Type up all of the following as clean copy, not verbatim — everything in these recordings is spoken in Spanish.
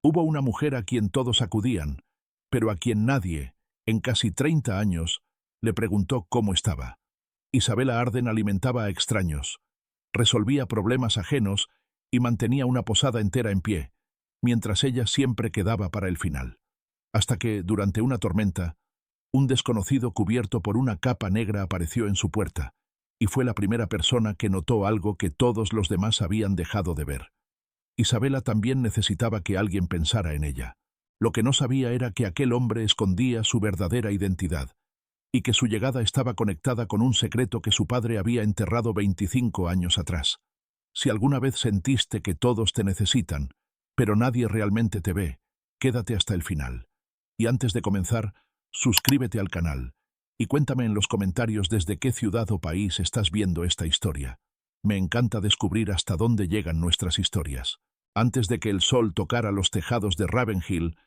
Hubo una mujer a quien todos acudían, pero a quien nadie, en casi 30 años, le preguntó cómo estaba. Isabella Arden alimentaba a extraños, resolvía problemas ajenos y mantenía una posada entera en pie, mientras ella siempre quedaba para el final. Hasta que, durante una tormenta, un desconocido cubierto por una capa negra apareció en su puerta, y fue la primera persona que notó algo que todos los demás habían dejado de ver. Isabella también necesitaba que alguien pensara en ella. Lo que no sabía era que aquel hombre escondía su verdadera identidad, y que su llegada estaba conectada con un secreto que su padre había enterrado 25 años atrás. Si alguna vez sentiste que todos te necesitan, pero nadie realmente te ve, quédate hasta el final. Y antes de comenzar, suscríbete al canal, y cuéntame en los comentarios desde qué ciudad o país estás viendo esta historia. Me encanta descubrir hasta dónde llegan nuestras historias. Antes de que el sol tocara los tejados de Ravenhill,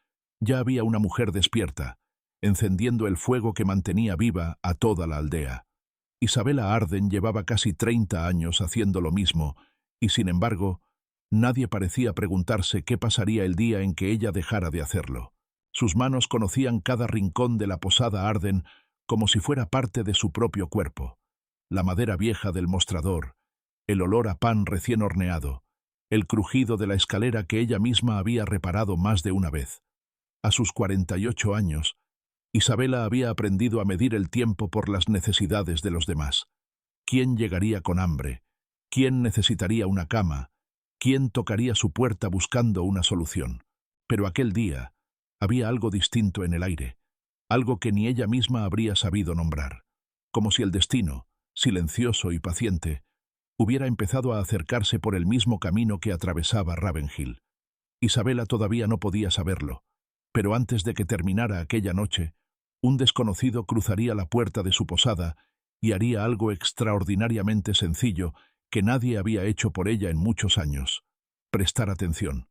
ya había una mujer despierta, encendiendo el fuego que mantenía viva a toda la aldea. Isabella Arden llevaba casi 30 años haciendo lo mismo, y sin embargo, nadie parecía preguntarse qué pasaría el día en que ella dejara de hacerlo. Sus manos conocían cada rincón de la posada Arden como si fuera parte de su propio cuerpo. La madera vieja del mostrador, el olor a pan recién horneado, el crujido de la escalera que ella misma había reparado más de una vez. A sus 48 años, Isabella había aprendido a medir el tiempo por las necesidades de los demás. ¿Quién llegaría con hambre? ¿Quién necesitaría una cama? ¿Quién tocaría su puerta buscando una solución? Pero aquel día había algo distinto en el aire, algo que ni ella misma habría sabido nombrar, como si el destino, silencioso y paciente, hubiera empezado a acercarse por el mismo camino que atravesaba Ravenhill. Isabella todavía no podía saberlo, pero antes de que terminara aquella noche, un desconocido cruzaría la puerta de su posada y haría algo extraordinariamente sencillo que nadie había hecho por ella en muchos años: prestar atención.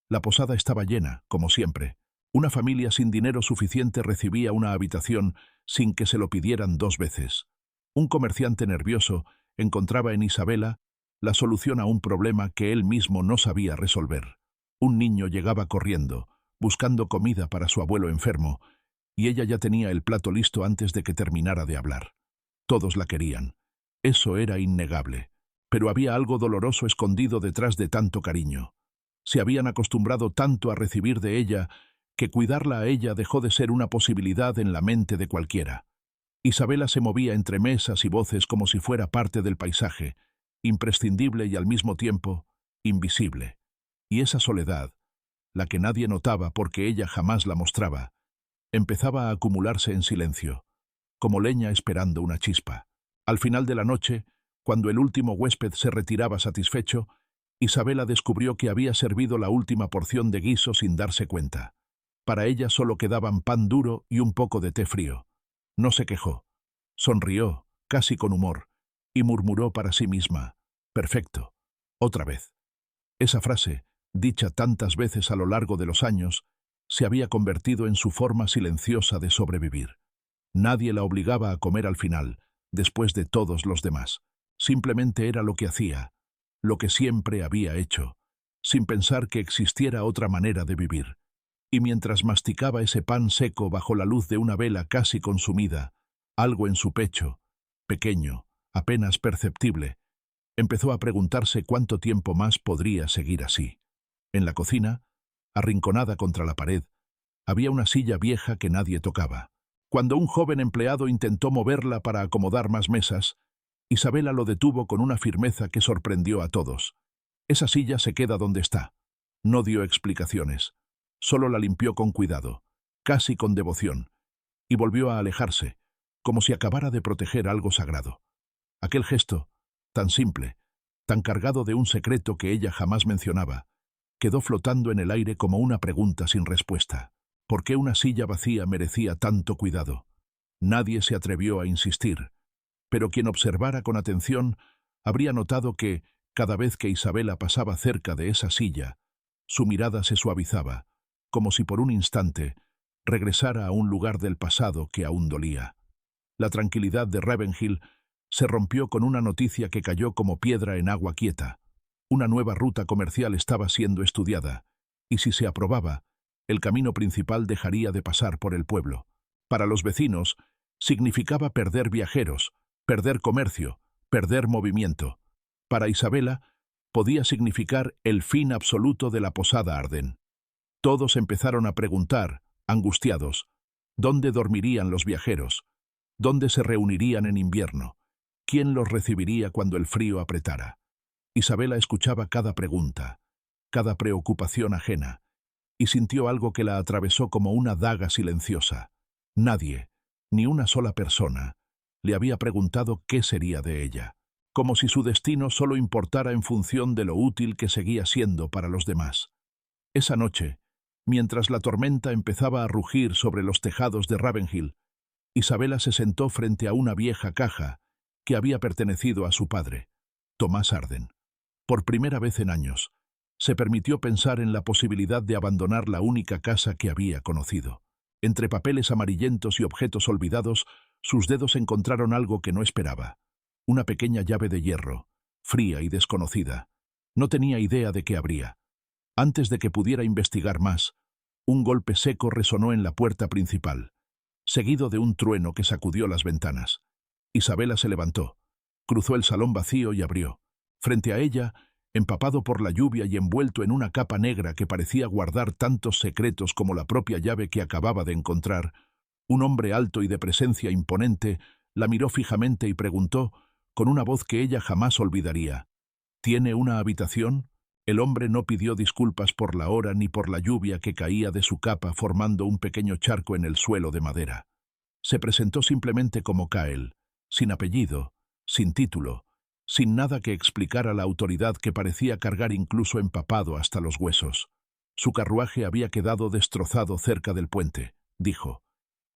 La posada estaba llena, como siempre. Una familia sin dinero suficiente recibía una habitación sin que se lo pidieran 2 veces. Un comerciante nervioso encontraba en Isabella la solución a un problema que él mismo no sabía resolver. Un niño llegaba corriendo, buscando comida para su abuelo enfermo, y ella ya tenía el plato listo antes de que terminara de hablar. Todos la querían. Eso era innegable. Pero había algo doloroso escondido detrás de tanto cariño. Se habían acostumbrado tanto a recibir de ella que cuidarla a ella dejó de ser una posibilidad en la mente de cualquiera. Isabella se movía entre mesas y voces como si fuera parte del paisaje, imprescindible y al mismo tiempo invisible. Y esa soledad, la que nadie notaba porque ella jamás la mostraba, empezaba a acumularse en silencio, como leña esperando una chispa. Al final de la noche, cuando el último huésped se retiraba satisfecho, Isabella descubrió que había servido la última porción de guiso sin darse cuenta. Para ella solo quedaban pan duro y un poco de té frío. No se quejó. Sonrió, casi con humor, y murmuró para sí misma: «Perfecto. Otra vez». Esa frase, dicha tantas veces a lo largo de los años, se había convertido en su forma silenciosa de sobrevivir. Nadie la obligaba a comer al final, después de todos los demás. Simplemente era lo que hacía, lo que siempre había hecho, sin pensar que existiera otra manera de vivir. Y mientras masticaba ese pan seco bajo la luz de una vela casi consumida, algo en su pecho, pequeño, apenas perceptible, empezó a preguntarse cuánto tiempo más podría seguir así. En la cocina, arrinconada contra la pared, había una silla vieja que nadie tocaba. Cuando un joven empleado intentó moverla para acomodar más mesas, Isabella lo detuvo con una firmeza que sorprendió a todos. «Esa silla se queda donde está». No dio explicaciones. Solo la limpió con cuidado, casi con devoción, y volvió a alejarse, como si acabara de proteger algo sagrado. Aquel gesto, tan simple, tan cargado de un secreto que ella jamás mencionaba, quedó flotando en el aire como una pregunta sin respuesta. ¿Por qué una silla vacía merecía tanto cuidado? Nadie se atrevió a insistir, pero quien observara con atención habría notado que, cada vez que Isabella pasaba cerca de esa silla, su mirada se suavizaba, como si por un instante regresara a un lugar del pasado que aún dolía. La tranquilidad de Ravenhill se rompió con una noticia que cayó como piedra en agua quieta. Una nueva ruta comercial estaba siendo estudiada, y si se aprobaba, el camino principal dejaría de pasar por el pueblo. Para los vecinos, significaba perder viajeros, perder comercio, perder movimiento. Para Isabela, podía significar el fin absoluto de la posada Arden. Todos empezaron a preguntar, angustiados, ¿dónde dormirían los viajeros? ¿Dónde se reunirían en invierno? ¿Quién los recibiría cuando el frío apretara? Isabela escuchaba cada pregunta, cada preocupación ajena, y sintió algo que la atravesó como una daga silenciosa. Nadie, ni una sola persona, le había preguntado qué sería de ella, como si su destino solo importara en función de lo útil que seguía siendo para los demás. Esa noche, mientras la tormenta empezaba a rugir sobre los tejados de Ravenhill, Isabela se sentó frente a una vieja caja que había pertenecido a su padre, Tomás Arden. Por primera vez en años, se permitió pensar en la posibilidad de abandonar la única casa que había conocido. Entre papeles amarillentos y objetos olvidados, sus dedos encontraron algo que no esperaba. Una pequeña llave de hierro, fría y desconocida. No tenía idea de qué abría. Antes de que pudiera investigar más, un golpe seco resonó en la puerta principal, seguido de un trueno que sacudió las ventanas. Isabela se levantó, cruzó el salón vacío y abrió. Frente a ella, empapado por la lluvia y envuelto en una capa negra que parecía guardar tantos secretos como la propia llave que acababa de encontrar, un hombre alto y de presencia imponente la miró fijamente y preguntó, con una voz que ella jamás olvidaría, ¿tiene una habitación? El hombre no pidió disculpas por la hora ni por la lluvia que caía de su capa formando un pequeño charco en el suelo de madera. Se presentó simplemente como Kyle, sin apellido, sin título, sin nada que explicara la autoridad que parecía cargar incluso empapado hasta los huesos. Su carruaje había quedado destrozado cerca del puente, dijo,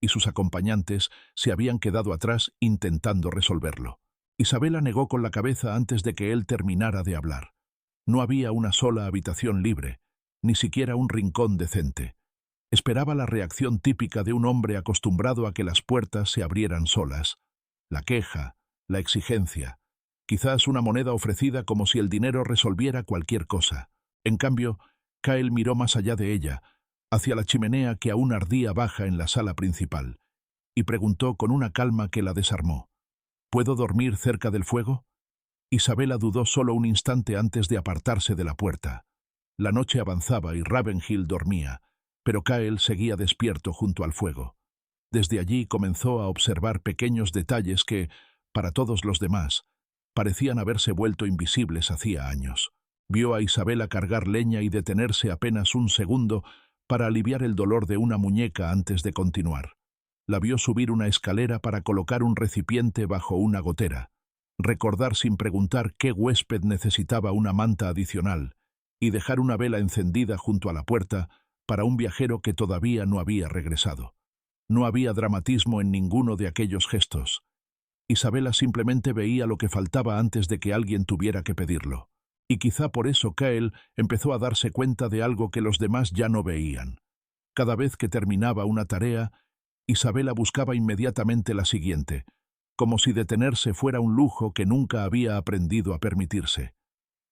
y sus acompañantes se habían quedado atrás intentando resolverlo. Isabela negó con la cabeza antes de que él terminara de hablar. No había una sola habitación libre, ni siquiera un rincón decente. Esperaba la reacción típica de un hombre acostumbrado a que las puertas se abrieran solas. La queja, la exigencia, quizás una moneda ofrecida como si el dinero resolviera cualquier cosa. En cambio, Kyle miró más allá de ella, hacia la chimenea que aún ardía baja en la sala principal, y preguntó con una calma que la desarmó, ¿puedo dormir cerca del fuego? Isabela dudó solo un instante antes de apartarse de la puerta. La noche avanzaba y Ravenhill dormía, pero Kyle seguía despierto junto al fuego. Desde allí comenzó a observar pequeños detalles que, para todos los demás, parecían haberse vuelto invisibles hacía años. Vio a Isabela cargar leña y detenerse apenas un segundo para aliviar el dolor de una muñeca antes de continuar. La vio subir una escalera para colocar un recipiente bajo una gotera, recordar sin preguntar qué huésped necesitaba una manta adicional y dejar una vela encendida junto a la puerta para un viajero que todavía no había regresado. No había dramatismo en ninguno de aquellos gestos. Isabela simplemente veía lo que faltaba antes de que alguien tuviera que pedirlo. Y quizá por eso Kyle empezó a darse cuenta de algo que los demás ya no veían. Cada vez que terminaba una tarea, Isabela buscaba inmediatamente la siguiente, como si detenerse fuera un lujo que nunca había aprendido a permitirse.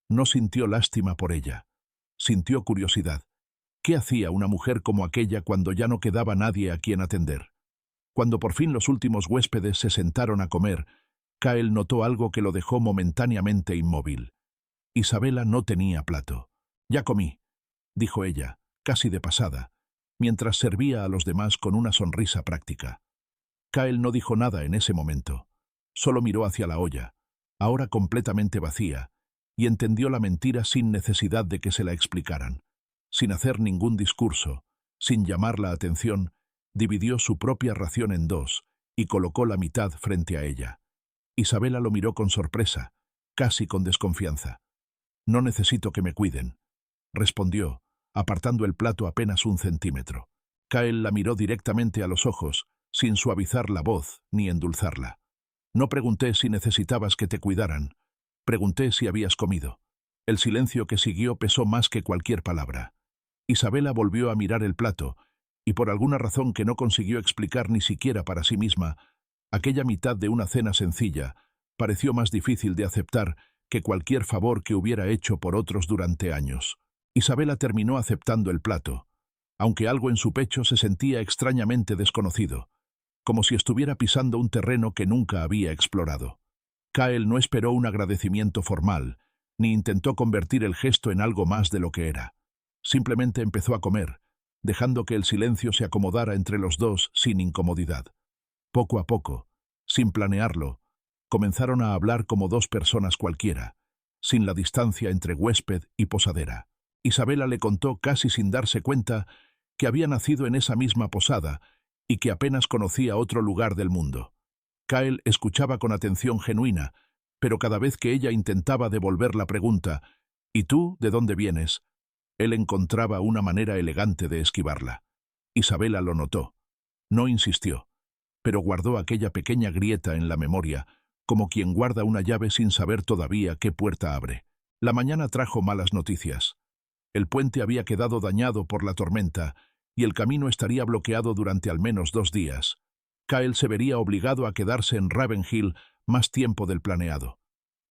No sintió lástima por ella. Sintió curiosidad. ¿Qué hacía una mujer como aquella cuando ya no quedaba nadie a quien atender? Cuando por fin los últimos huéspedes se sentaron a comer, Kyle notó algo que lo dejó momentáneamente inmóvil. Isabela no tenía plato. «Ya comí», dijo ella, casi de pasada, mientras servía a los demás con una sonrisa práctica. Kyle no dijo nada en ese momento. Solo miró hacia la olla, ahora completamente vacía, y entendió la mentira sin necesidad de que se la explicaran. Sin hacer ningún discurso, sin llamar la atención, dividió su propia ración en dos y colocó la mitad frente a ella. Isabela lo miró con sorpresa, casi con desconfianza. «No necesito que me cuiden», respondió, apartando el plato apenas un centímetro. Kyle la miró directamente a los ojos, sin suavizar la voz ni endulzarla. «No pregunté si necesitabas que te cuidaran. Pregunté si habías comido». El silencio que siguió pesó más que cualquier palabra. Isabela volvió a mirar el plato, y por alguna razón que no consiguió explicar ni siquiera para sí misma, aquella mitad de una cena sencilla pareció más difícil de aceptar que cualquier favor que hubiera hecho por otros durante años. Isabela terminó aceptando el plato, aunque algo en su pecho se sentía extrañamente desconocido, como si estuviera pisando un terreno que nunca había explorado. Kyle no esperó un agradecimiento formal, ni intentó convertir el gesto en algo más de lo que era. Simplemente empezó a comer, dejando que el silencio se acomodara entre los dos sin incomodidad. Poco a poco, sin planearlo, comenzaron a hablar como dos personas cualquiera, sin la distancia entre huésped y posadera. Isabela le contó casi sin darse cuenta que había nacido en esa misma posada y que apenas conocía otro lugar del mundo. Kyle escuchaba con atención genuina, pero cada vez que ella intentaba devolver la pregunta, ¿y tú de dónde vienes?, él encontraba una manera elegante de esquivarla. Isabela lo notó. No insistió, pero guardó aquella pequeña grieta en la memoria, como quien guarda una llave sin saber todavía qué puerta abre. La mañana trajo malas noticias. El puente había quedado dañado por la tormenta y el camino estaría bloqueado durante al menos 2 días. Kyle se vería obligado a quedarse en Ravenhill más tiempo del planeado.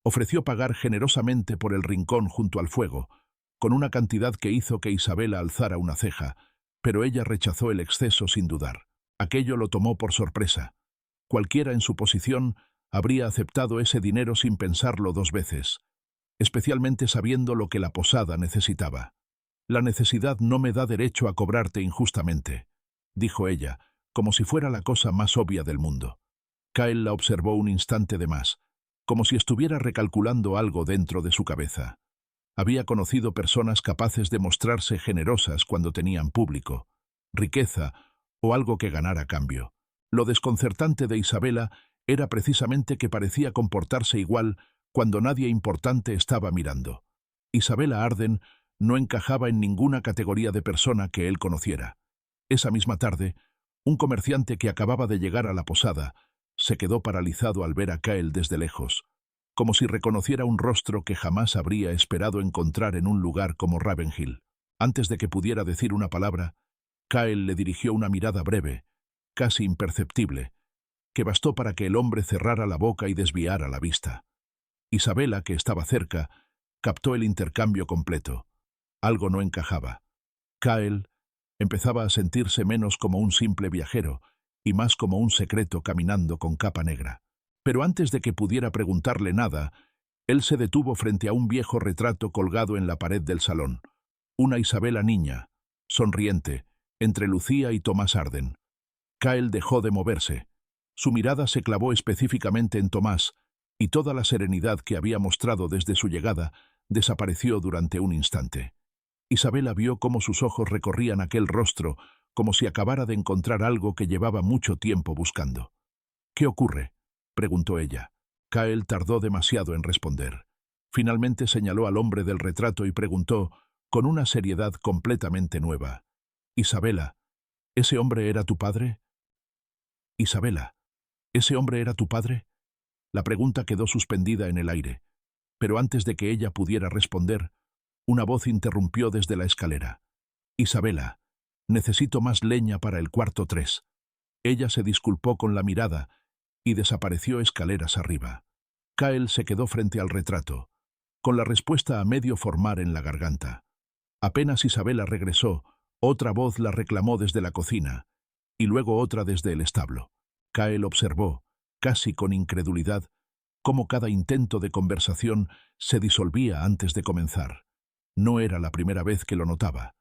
Ofreció pagar generosamente por el rincón junto al fuego, con una cantidad que hizo que Isabela alzara una ceja, pero ella rechazó el exceso sin dudar. Aquello lo tomó por sorpresa. Cualquiera en su posición habría aceptado ese dinero sin pensarlo 2 veces, especialmente sabiendo lo que la posada necesitaba. «La necesidad no me da derecho a cobrarte injustamente», dijo ella, como si fuera la cosa más obvia del mundo. Kyle la observó un instante de más, como si estuviera recalculando algo dentro de su cabeza. Había conocido personas capaces de mostrarse generosas cuando tenían público, riqueza o algo que ganar a cambio. Lo desconcertante de Isabela era precisamente que parecía comportarse igual cuando nadie importante estaba mirando. Isabela Arden no encajaba en ninguna categoría de persona que él conociera. Esa misma tarde, un comerciante que acababa de llegar a la posada se quedó paralizado al ver a Kyle desde lejos, como si reconociera un rostro que jamás habría esperado encontrar en un lugar como Ravenhill. Antes de que pudiera decir una palabra, Kyle le dirigió una mirada breve, casi imperceptible, que bastó para que el hombre cerrara la boca y desviara la vista. Isabela, que estaba cerca, captó el intercambio completo. Algo no encajaba. Kyle empezaba a sentirse menos como un simple viajero y más como un secreto caminando con capa negra. Pero antes de que pudiera preguntarle nada, él se detuvo frente a un viejo retrato colgado en la pared del salón. Una Isabela niña, sonriente, entre Lucía y Tomás Arden. Kyle dejó de moverse. Su mirada se clavó específicamente en Tomás, y toda la serenidad que había mostrado desde su llegada desapareció durante un instante. Isabela vio cómo sus ojos recorrían aquel rostro, como si acabara de encontrar algo que llevaba mucho tiempo buscando. «¿Qué ocurre?», preguntó ella. Kyle tardó demasiado en responder. Finalmente señaló al hombre del retrato y preguntó, con una seriedad completamente nueva: «Isabela, ¿ese hombre era tu padre?». «Isabela, ¿ese hombre era tu padre?». La pregunta quedó suspendida en el aire, pero antes de que ella pudiera responder, una voz interrumpió desde la escalera. «Isabela, necesito más leña para el cuarto 3». Ella se disculpó con la mirada y desapareció escaleras arriba. Kyle se quedó frente al retrato, con la respuesta a medio formar en la garganta. Apenas Isabela regresó, otra voz la reclamó desde la cocina, y luego otra desde el establo. Kyle observó, casi con incredulidad, cómo cada intento de conversación se disolvía antes de comenzar. No era la primera vez que lo notaba,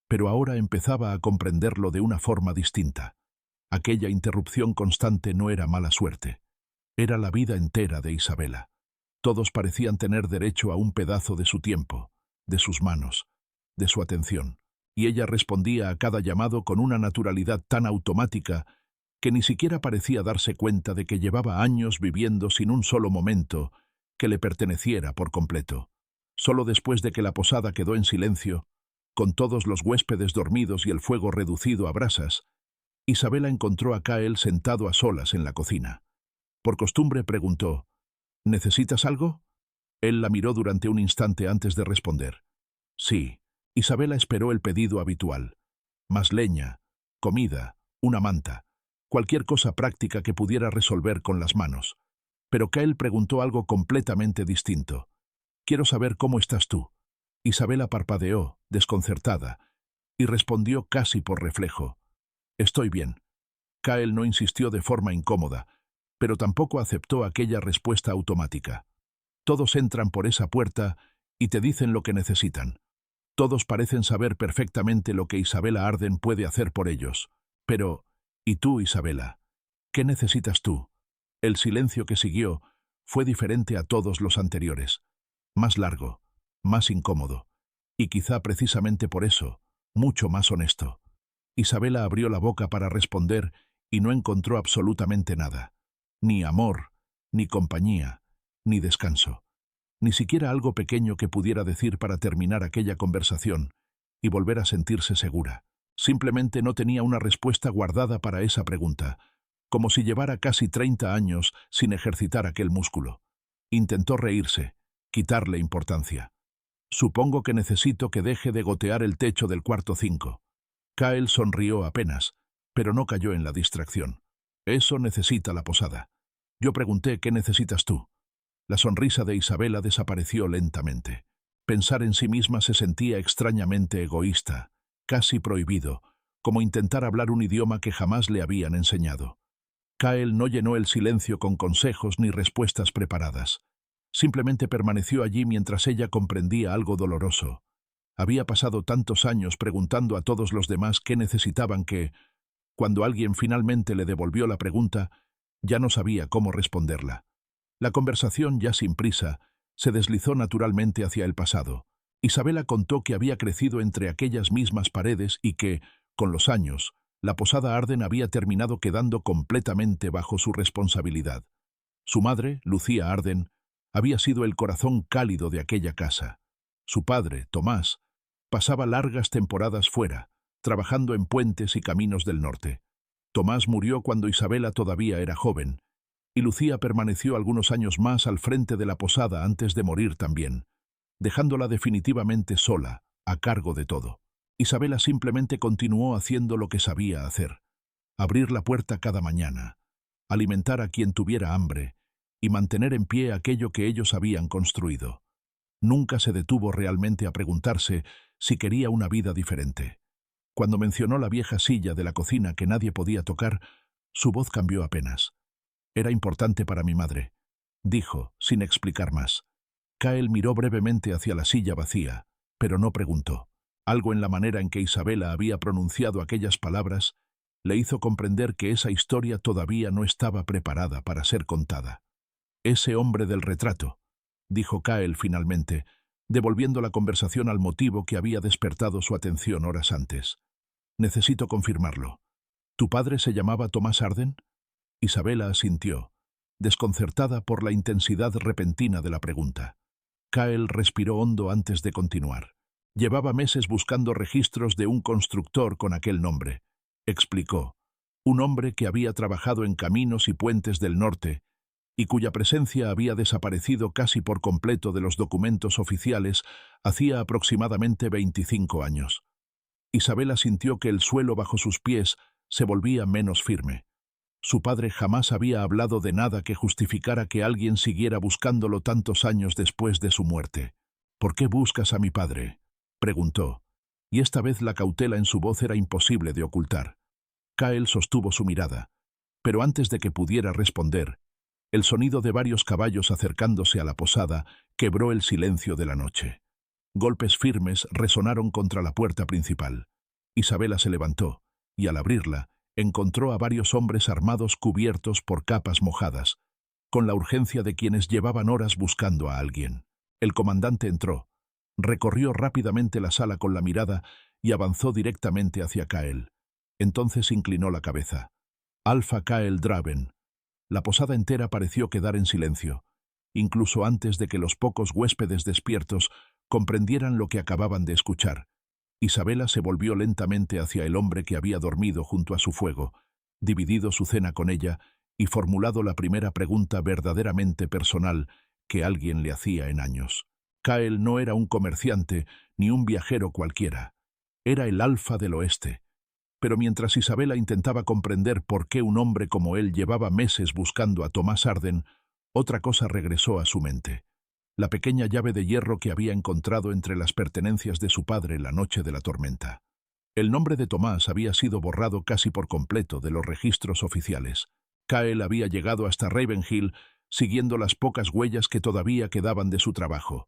pero ahora empezaba a comprenderlo de una forma distinta. Aquella interrupción constante no era mala suerte. Era la vida entera de Isabela. Todos parecían tener derecho a un pedazo de su tiempo, de sus manos, de su atención, y ella respondía a cada llamado con una naturalidad tan automática que ni siquiera parecía darse cuenta de que llevaba años viviendo sin un solo momento que le perteneciera por completo. Solo después de que la posada quedó en silencio, con todos los huéspedes dormidos y el fuego reducido a brasas, Isabela encontró a Kyle sentado a solas en la cocina. Por costumbre preguntó: «¿Necesitas algo?». Él la miró durante un instante antes de responder. Sí. Isabela esperó el pedido habitual: más leña, comida, una manta, cualquier cosa práctica que pudiera resolver con las manos. Pero Kyle preguntó algo completamente distinto: «Quiero saber cómo estás tú». Isabela parpadeó, desconcertada, y respondió casi por reflejo: «Estoy bien». Kyle no insistió de forma incómoda, pero tampoco aceptó aquella respuesta automática. Todos entran por esa puerta y te dicen lo que necesitan. Todos parecen saber perfectamente lo que Isabela Arden puede hacer por ellos. Pero, ¿y tú, Isabela? ¿Qué necesitas tú? El silencio que siguió fue diferente a todos los anteriores. Más largo, más incómodo. Y quizá precisamente por eso, mucho más honesto. Isabela abrió la boca para responder y no encontró absolutamente nada. Ni amor, ni compañía, ni descanso. Ni siquiera algo pequeño que pudiera decir para terminar aquella conversación y volver a sentirse segura. Simplemente no tenía una respuesta guardada para esa pregunta, como si llevara casi 30 años sin ejercitar aquel músculo. Intentó reírse, quitarle importancia. «Supongo que necesito que deje de gotear el techo del cuarto 5». Kyle sonrió apenas, pero no cayó en la distracción. «Eso necesita la posada». Yo pregunté: «¿Qué necesitas tú?». La sonrisa de Isabela desapareció lentamente. Pensar en sí misma se sentía extrañamente egoísta, casi prohibido, como intentar hablar un idioma que jamás le habían enseñado. Kyle no llenó el silencio con consejos ni respuestas preparadas. Simplemente permaneció allí mientras ella comprendía algo doloroso. Había pasado tantos años preguntando a todos los demás qué necesitaban que, cuando alguien finalmente le devolvió la pregunta, ya no sabía cómo responderla. La conversación, ya sin prisa, se deslizó naturalmente hacia el pasado. Isabela contó que había crecido entre aquellas mismas paredes y que, con los años, la posada Arden había terminado quedando completamente bajo su responsabilidad. Su madre, Lucía Arden, había sido el corazón cálido de aquella casa. Su padre, Tomás, pasaba largas temporadas fuera, trabajando en puentes y caminos del norte. Tomás murió cuando Isabela todavía era joven, y Lucía permaneció algunos años más al frente de la posada antes de morir también, dejándola definitivamente sola, a cargo de todo. Isabela simplemente continuó haciendo lo que sabía hacer: abrir la puerta cada mañana, alimentar a quien tuviera hambre y mantener en pie aquello que ellos habían construido. Nunca se detuvo realmente a preguntarse si quería una vida diferente. Cuando mencionó la vieja silla de la cocina que nadie podía tocar, su voz cambió apenas. «Era importante para mi madre», dijo, sin explicar más. Kyle miró brevemente hacia la silla vacía, pero no preguntó. Algo en la manera en que Isabela había pronunciado aquellas palabras le hizo comprender que esa historia todavía no estaba preparada para ser contada. «Ese hombre del retrato», dijo Kyle finalmente, devolviendo la conversación al motivo que había despertado su atención horas antes. «Necesito confirmarlo. ¿Tu padre se llamaba Tomás Arden?». Isabela asintió, desconcertada por la intensidad repentina de la pregunta. Kyle respiró hondo antes de continuar. «Llevaba meses buscando registros de un constructor con aquel nombre», explicó. «Un hombre que había trabajado en caminos y puentes del norte y cuya presencia había desaparecido casi por completo de los documentos oficiales hacía aproximadamente 25 años». Isabela sintió que el suelo bajo sus pies se volvía menos firme. Su padre jamás había hablado de nada que justificara que alguien siguiera buscándolo tantos años después de su muerte. «¿Por qué buscas a mi padre?», preguntó, y esta vez la cautela en su voz era imposible de ocultar. Kyle sostuvo su mirada, pero antes de que pudiera responder, el sonido de varios caballos acercándose a la posada quebró el silencio de la noche. Golpes firmes resonaron contra la puerta principal. Isabela se levantó, y al abrirla, encontró a varios hombres armados cubiertos por capas mojadas, con la urgencia de quienes llevaban horas buscando a alguien. El comandante entró, recorrió rápidamente la sala con la mirada y avanzó directamente hacia Kyle. Entonces inclinó la cabeza. «Alpha Kyle Draven». La posada entera pareció quedar en silencio, incluso antes de que los pocos huéspedes despiertos comprendieran lo que acababan de escuchar. Isabela se volvió lentamente hacia el hombre que había dormido junto a su fuego, dividido su cena con ella y formulado la primera pregunta verdaderamente personal que alguien le hacía en años. Kyle no era un comerciante ni un viajero cualquiera. Era el Alfa del Oeste. Pero mientras Isabela intentaba comprender por qué un hombre como él llevaba meses buscando a Tomás Arden, otra cosa regresó a su mente. la pequeña llave de hierro que había encontrado entre las pertenencias de su padre la noche de la tormenta. El nombre de Tomás había sido borrado casi por completo de los registros oficiales. Kyle había llegado hasta Ravenhill siguiendo las pocas huellas que todavía quedaban de su trabajo.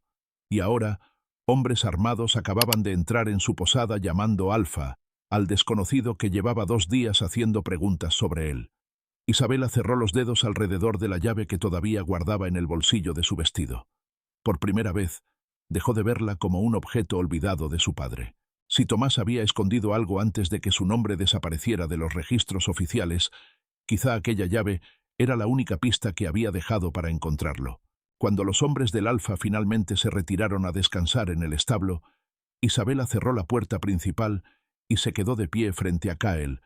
Y ahora, hombres armados acababan de entrar en su posada llamando Alfa al desconocido que llevaba 2 días haciendo preguntas sobre él. Isabela cerró los dedos alrededor de la llave que todavía guardaba en el bolsillo de su vestido. Por primera vez, dejó de verla como un objeto olvidado de su padre. Si Tomás había escondido algo antes de que su nombre desapareciera de los registros oficiales, quizá aquella llave era la única pista que había dejado para encontrarlo. Cuando los hombres del Alfa finalmente se retiraron a descansar en el establo, Isabela cerró la puerta principal y se quedó de pie frente a Kyle,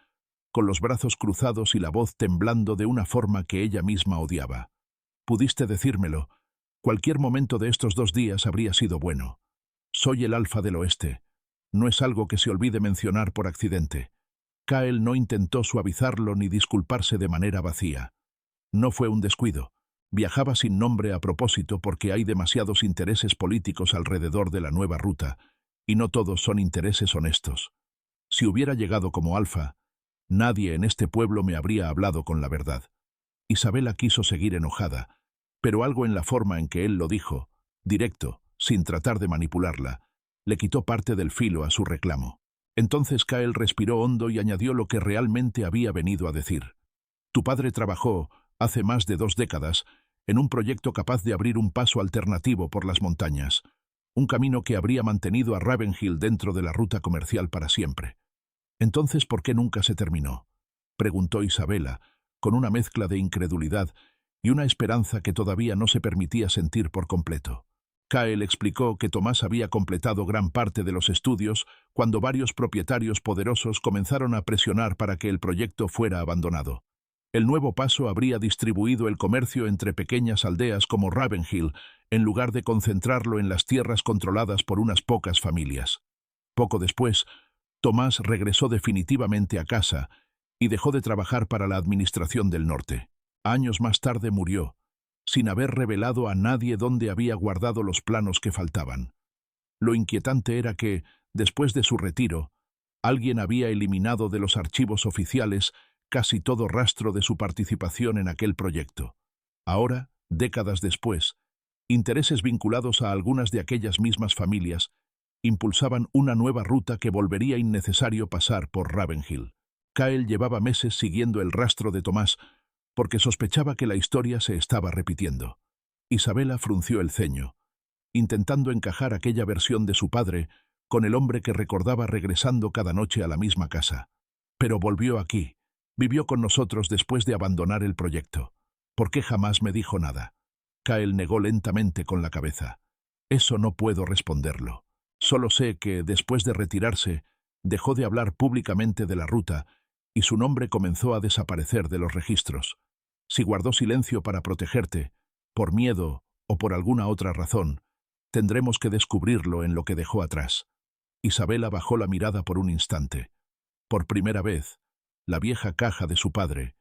con los brazos cruzados y la voz temblando de una forma que ella misma odiaba. «Pudiste decírmelo. Cualquier momento de estos 2 días habría sido bueno. Soy el Alfa del Oeste. No es algo que se olvide mencionar por accidente». Kyle no intentó suavizarlo ni disculparse de manera vacía. No fue un descuido. Viajaba sin nombre a propósito porque hay demasiados intereses políticos alrededor de la nueva ruta, y no todos son intereses honestos. Si hubiera llegado como Alfa, nadie en este pueblo me habría hablado con la verdad. Isabela quiso seguir enojada, pero algo en la forma en que él lo dijo, directo, sin tratar de manipularla, le quitó parte del filo a su reclamo. Entonces Kyle respiró hondo y añadió lo que realmente había venido a decir. «Tu padre trabajó, hace más de 2 décadas, en un proyecto capaz de abrir un paso alternativo por las montañas, un camino que habría mantenido a Ravenhill dentro de la ruta comercial para siempre. Entonces, ¿por qué nunca se terminó?», preguntó Isabela, con una mezcla de incredulidad y una esperanza que todavía no se permitía sentir por completo. Kyle explicó que Tomás había completado gran parte de los estudios cuando varios propietarios poderosos comenzaron a presionar para que el proyecto fuera abandonado. El nuevo paso habría distribuido el comercio entre pequeñas aldeas como Ravenhill, en lugar de concentrarlo en las tierras controladas por unas pocas familias. Poco después, Tomás regresó definitivamente a casa y dejó de trabajar para la administración del norte. Años más tarde murió, sin haber revelado a nadie dónde había guardado los planos que faltaban. Lo inquietante era que, después de su retiro, alguien había eliminado de los archivos oficiales casi todo rastro de su participación en aquel proyecto. Ahora, décadas después, intereses vinculados a algunas de aquellas mismas familias impulsaban una nueva ruta que volvería innecesario pasar por Ravenhill. Kyle llevaba meses siguiendo el rastro de Tomás porque sospechaba que la historia se estaba repitiendo. Isabela frunció el ceño, intentando encajar aquella versión de su padre con el hombre que recordaba regresando cada noche a la misma casa. Pero volvió aquí, vivió con nosotros después de abandonar el proyecto. ¿Por qué jamás me dijo nada? Kyle negó lentamente con la cabeza. Eso no puedo responderlo. Solo sé que, después de retirarse, dejó de hablar públicamente de la ruta y su nombre comenzó a desaparecer de los registros. Si guardó silencio para protegerte, por miedo o por alguna otra razón, tendremos que descubrirlo en lo que dejó atrás. Isabela bajó la mirada por un instante. Por primera vez, la vieja caja de su padre,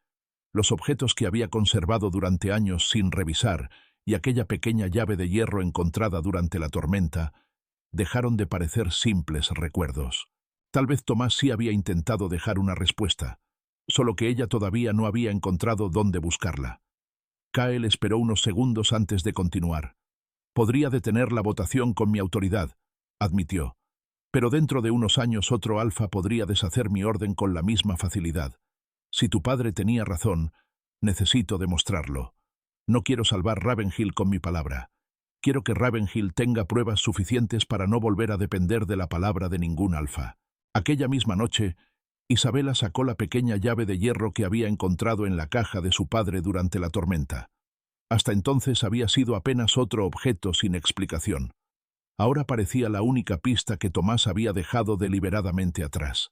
los objetos que había conservado durante años sin revisar y aquella pequeña llave de hierro encontrada durante la tormenta, dejaron de parecer simples recuerdos. Tal vez Tomás sí había intentado dejar una respuesta, solo que ella todavía no había encontrado dónde buscarla. Kyle esperó unos segundos antes de continuar. «Podría detener la votación con mi autoridad», admitió, «pero dentro de unos años otro Alfa podría deshacer mi orden con la misma facilidad. Si tu padre tenía razón, necesito demostrarlo. No quiero salvar Ravenhill con mi palabra. Quiero que Ravenhill tenga pruebas suficientes para no volver a depender de la palabra de ningún Alfa». Aquella misma noche, Isabela sacó la pequeña llave de hierro que había encontrado en la caja de su padre durante la tormenta. Hasta entonces había sido apenas otro objeto sin explicación. Ahora parecía la única pista que Tomás había dejado deliberadamente atrás.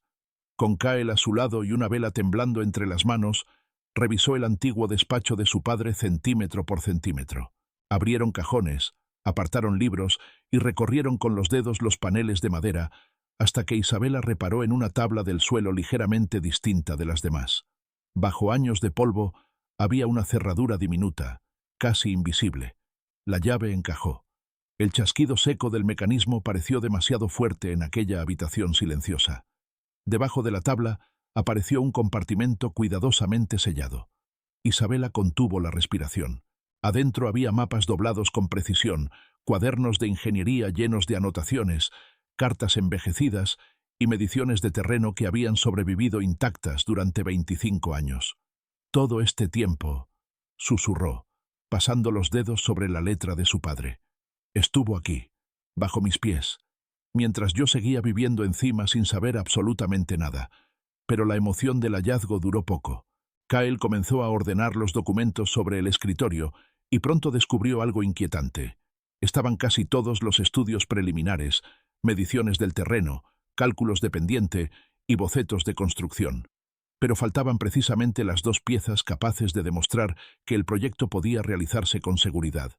Con Kyle a su lado y una vela temblando entre las manos, revisó el antiguo despacho de su padre centímetro por centímetro. Abrieron cajones, apartaron libros y recorrieron con los dedos los paneles de madera, hasta que Isabela reparó en una tabla del suelo ligeramente distinta de las demás. Bajo años de polvo había una cerradura diminuta, casi invisible. La llave encajó. El chasquido seco del mecanismo pareció demasiado fuerte en aquella habitación silenciosa. Debajo de la tabla apareció un compartimento cuidadosamente sellado. Isabela contuvo la respiración. Adentro había mapas doblados con precisión, cuadernos de ingeniería llenos de anotaciones, cartas envejecidas y mediciones de terreno que habían sobrevivido intactas durante 25 años. Todo este tiempo, susurró, pasando los dedos sobre la letra de su padre. Estuvo aquí, bajo mis pies, mientras yo seguía viviendo encima sin saber absolutamente nada. Pero la emoción del hallazgo duró poco. Kyle comenzó a ordenar los documentos sobre el escritorio y pronto descubrió algo inquietante. Estaban casi todos los estudios preliminares, mediciones del terreno, cálculos de pendiente y bocetos de construcción. Pero faltaban precisamente las dos piezas capaces de demostrar que el proyecto podía realizarse con seguridad: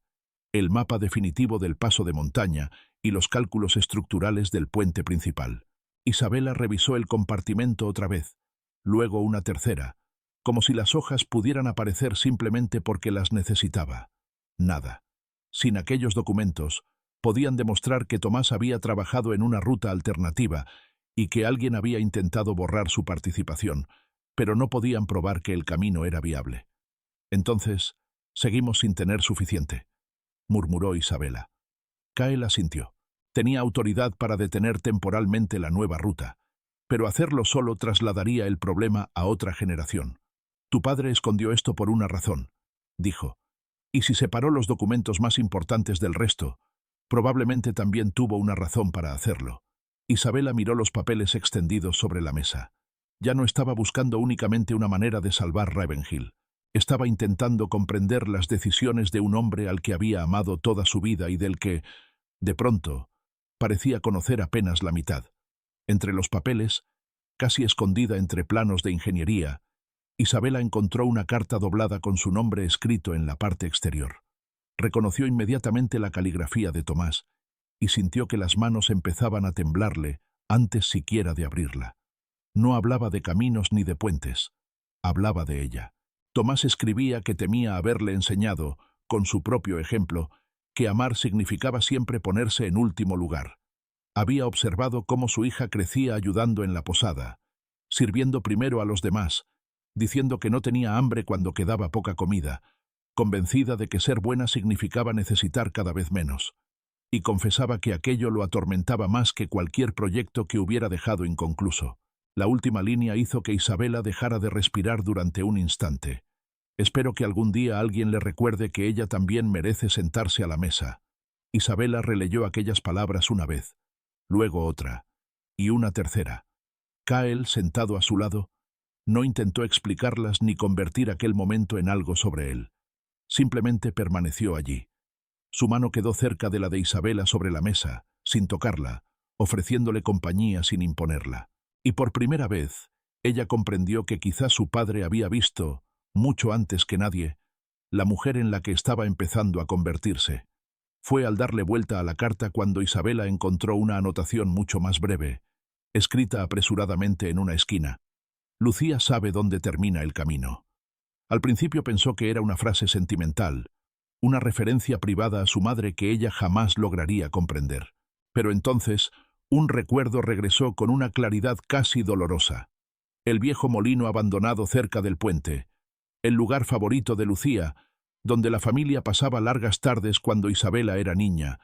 el mapa definitivo del paso de montaña y los cálculos estructurales del puente principal. Isabela revisó el compartimento otra vez, luego una tercera, como si las hojas pudieran aparecer simplemente porque las necesitaba. Nada. Sin aquellos documentos, podían demostrar que Tomás había trabajado en una ruta alternativa y que alguien había intentado borrar su participación, pero no podían probar que el camino era viable. Entonces, seguimos sin tener suficiente, murmuró Isabela. Kyle asintió. Tenía autoridad para detener temporalmente la nueva ruta, pero hacerlo solo trasladaría el problema a otra generación. Tu padre escondió esto por una razón, dijo, y si separó los documentos más importantes del resto, probablemente también tuvo una razón para hacerlo. Isabela miró los papeles extendidos sobre la mesa. Ya no estaba buscando únicamente una manera de salvar Ravenhill. Estaba intentando comprender las decisiones de un hombre al que había amado toda su vida y del que, de pronto, parecía conocer apenas la mitad. Entre los papeles, casi escondida entre planos de ingeniería, Isabela encontró una carta doblada con su nombre escrito en la parte exterior. Reconoció inmediatamente la caligrafía de Tomás y sintió que las manos empezaban a temblarle antes siquiera de abrirla. No hablaba de caminos ni de puentes. Hablaba de ella. Tomás escribía que temía haberle enseñado, con su propio ejemplo, que amar significaba siempre ponerse en último lugar. Había observado cómo su hija crecía ayudando en la posada, sirviendo primero a los demás, diciendo que no tenía hambre cuando quedaba poca comida, convencida de que ser buena significaba necesitar cada vez menos, y confesaba que aquello lo atormentaba más que cualquier proyecto que hubiera dejado inconcluso. La última línea hizo que Isabela dejara de respirar durante un instante. Espero que algún día alguien le recuerde que ella también merece sentarse a la mesa. Isabela releyó aquellas palabras una vez, luego otra, y una tercera. Kyle, sentado a su lado, no intentó explicarlas ni convertir aquel momento en algo sobre él. Simplemente permaneció allí. Su mano quedó cerca de la de Isabela sobre la mesa, sin tocarla, ofreciéndole compañía sin imponerla. Y por primera vez, ella comprendió que quizás su padre había visto, mucho antes que nadie, la mujer en la que estaba empezando a convertirse. Fue al darle vuelta a la carta cuando Isabela encontró una anotación mucho más breve, escrita apresuradamente en una esquina. Lucía sabe dónde termina el camino. Al principio pensó que era una frase sentimental, una referencia privada a su madre que ella jamás lograría comprender. Pero entonces, un recuerdo regresó con una claridad casi dolorosa. El viejo molino abandonado cerca del puente, el lugar favorito de Lucía, donde la familia pasaba largas tardes cuando Isabela era niña,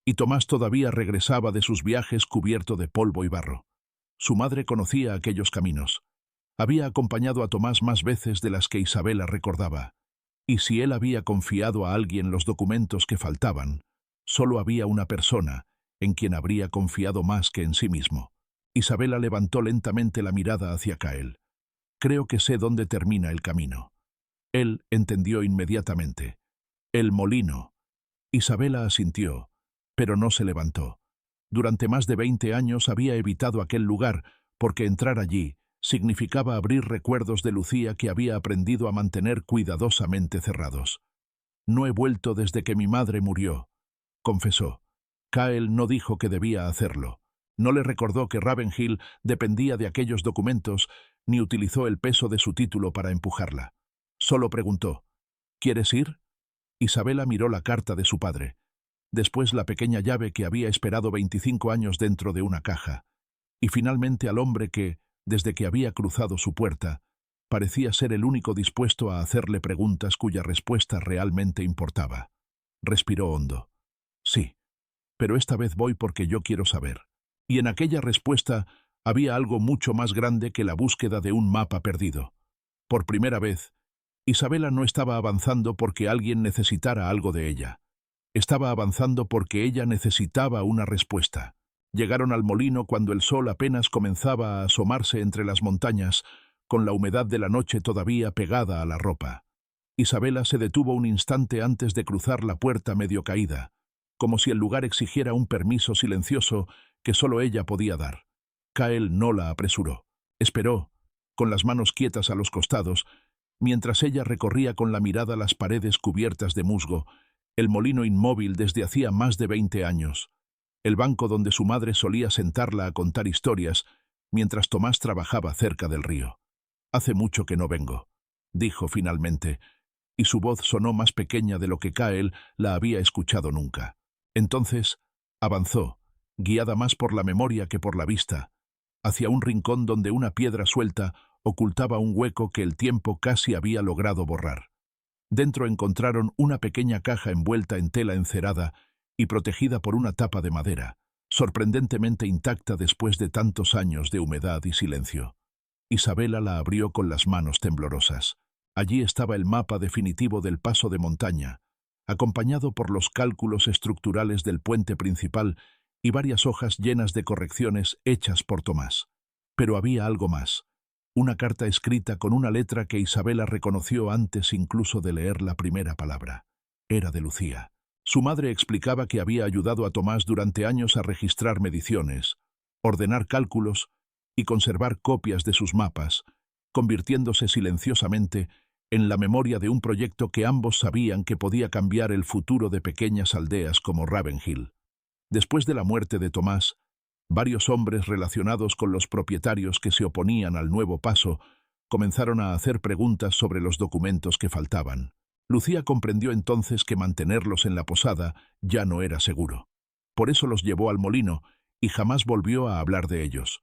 y Tomás todavía regresaba de sus viajes cubierto de polvo y barro. Su madre conocía aquellos caminos. Había acompañado a Tomás más veces de las que Isabela recordaba, y si él había confiado a alguien los documentos que faltaban, solo había una persona en quien habría confiado más que en sí mismo. Isabela levantó lentamente la mirada hacia Kyle. Creo que sé dónde termina el camino. Él entendió inmediatamente. El molino. Isabela asintió, pero no se levantó. Durante más de 20 años había evitado aquel lugar, porque entrar allí significaba abrir recuerdos de Lucía que había aprendido a mantener cuidadosamente cerrados. No he vuelto desde que mi madre murió, confesó. Kyle no dijo que debía hacerlo. No le recordó que Ravenhill dependía de aquellos documentos, ni utilizó el peso de su título para empujarla. Solo preguntó, ¿quieres ir? Isabela miró la carta de su padre. después la pequeña llave que había esperado 25 años dentro de una caja, y finalmente al hombre que, desde que había cruzado su puerta, parecía ser el único dispuesto a hacerle preguntas cuya respuesta realmente importaba. Respiró hondo. Sí, pero esta vez voy porque yo quiero saber. Y en aquella respuesta había algo mucho más grande que la búsqueda de un mapa perdido. Por primera vez, Isabela no estaba avanzando porque alguien necesitara algo de ella. Estaba avanzando porque ella necesitaba una respuesta. Llegaron al molino cuando el sol apenas comenzaba a asomarse entre las montañas, con la humedad de la noche todavía pegada a la ropa. Isabela se detuvo un instante antes de cruzar la puerta medio caída, como si el lugar exigiera un permiso silencioso que solo ella podía dar. Kael no la apresuró. Esperó, con las manos quietas a los costados, mientras ella recorría con la mirada las paredes cubiertas de musgo, el molino inmóvil desde hacía más de 20 años, el banco donde su madre solía sentarla a contar historias mientras Tomás trabajaba cerca del río. «Hace mucho que no vengo», dijo finalmente, y su voz sonó más pequeña de lo que Kael la había escuchado nunca. Entonces avanzó, guiada más por la memoria que por la vista, hacia un rincón donde una piedra suelta ocultaba un hueco que el tiempo casi había logrado borrar. Dentro encontraron una pequeña caja envuelta en tela encerada y protegida por una tapa de madera, sorprendentemente intacta después de tantos años de humedad y silencio. Isabela la abrió con las manos temblorosas. Allí estaba el mapa definitivo del paso de montaña, acompañado por los cálculos estructurales del puente principal y varias hojas llenas de correcciones hechas por Tomás. Pero había algo más. Una carta escrita con una letra que Isabela reconoció antes incluso de leer la primera palabra. Era de Lucía. Su madre explicaba que había ayudado a Tomás durante años a registrar mediciones, ordenar cálculos y conservar copias de sus mapas, convirtiéndose silenciosamente en la memoria de un proyecto que ambos sabían que podía cambiar el futuro de pequeñas aldeas como Ravenhill. Después de la muerte de Tomás, varios hombres relacionados con los propietarios que se oponían al nuevo paso comenzaron a hacer preguntas sobre los documentos que faltaban. Lucía comprendió entonces que mantenerlos en la posada ya no era seguro. Por eso los llevó al molino y jamás volvió a hablar de ellos.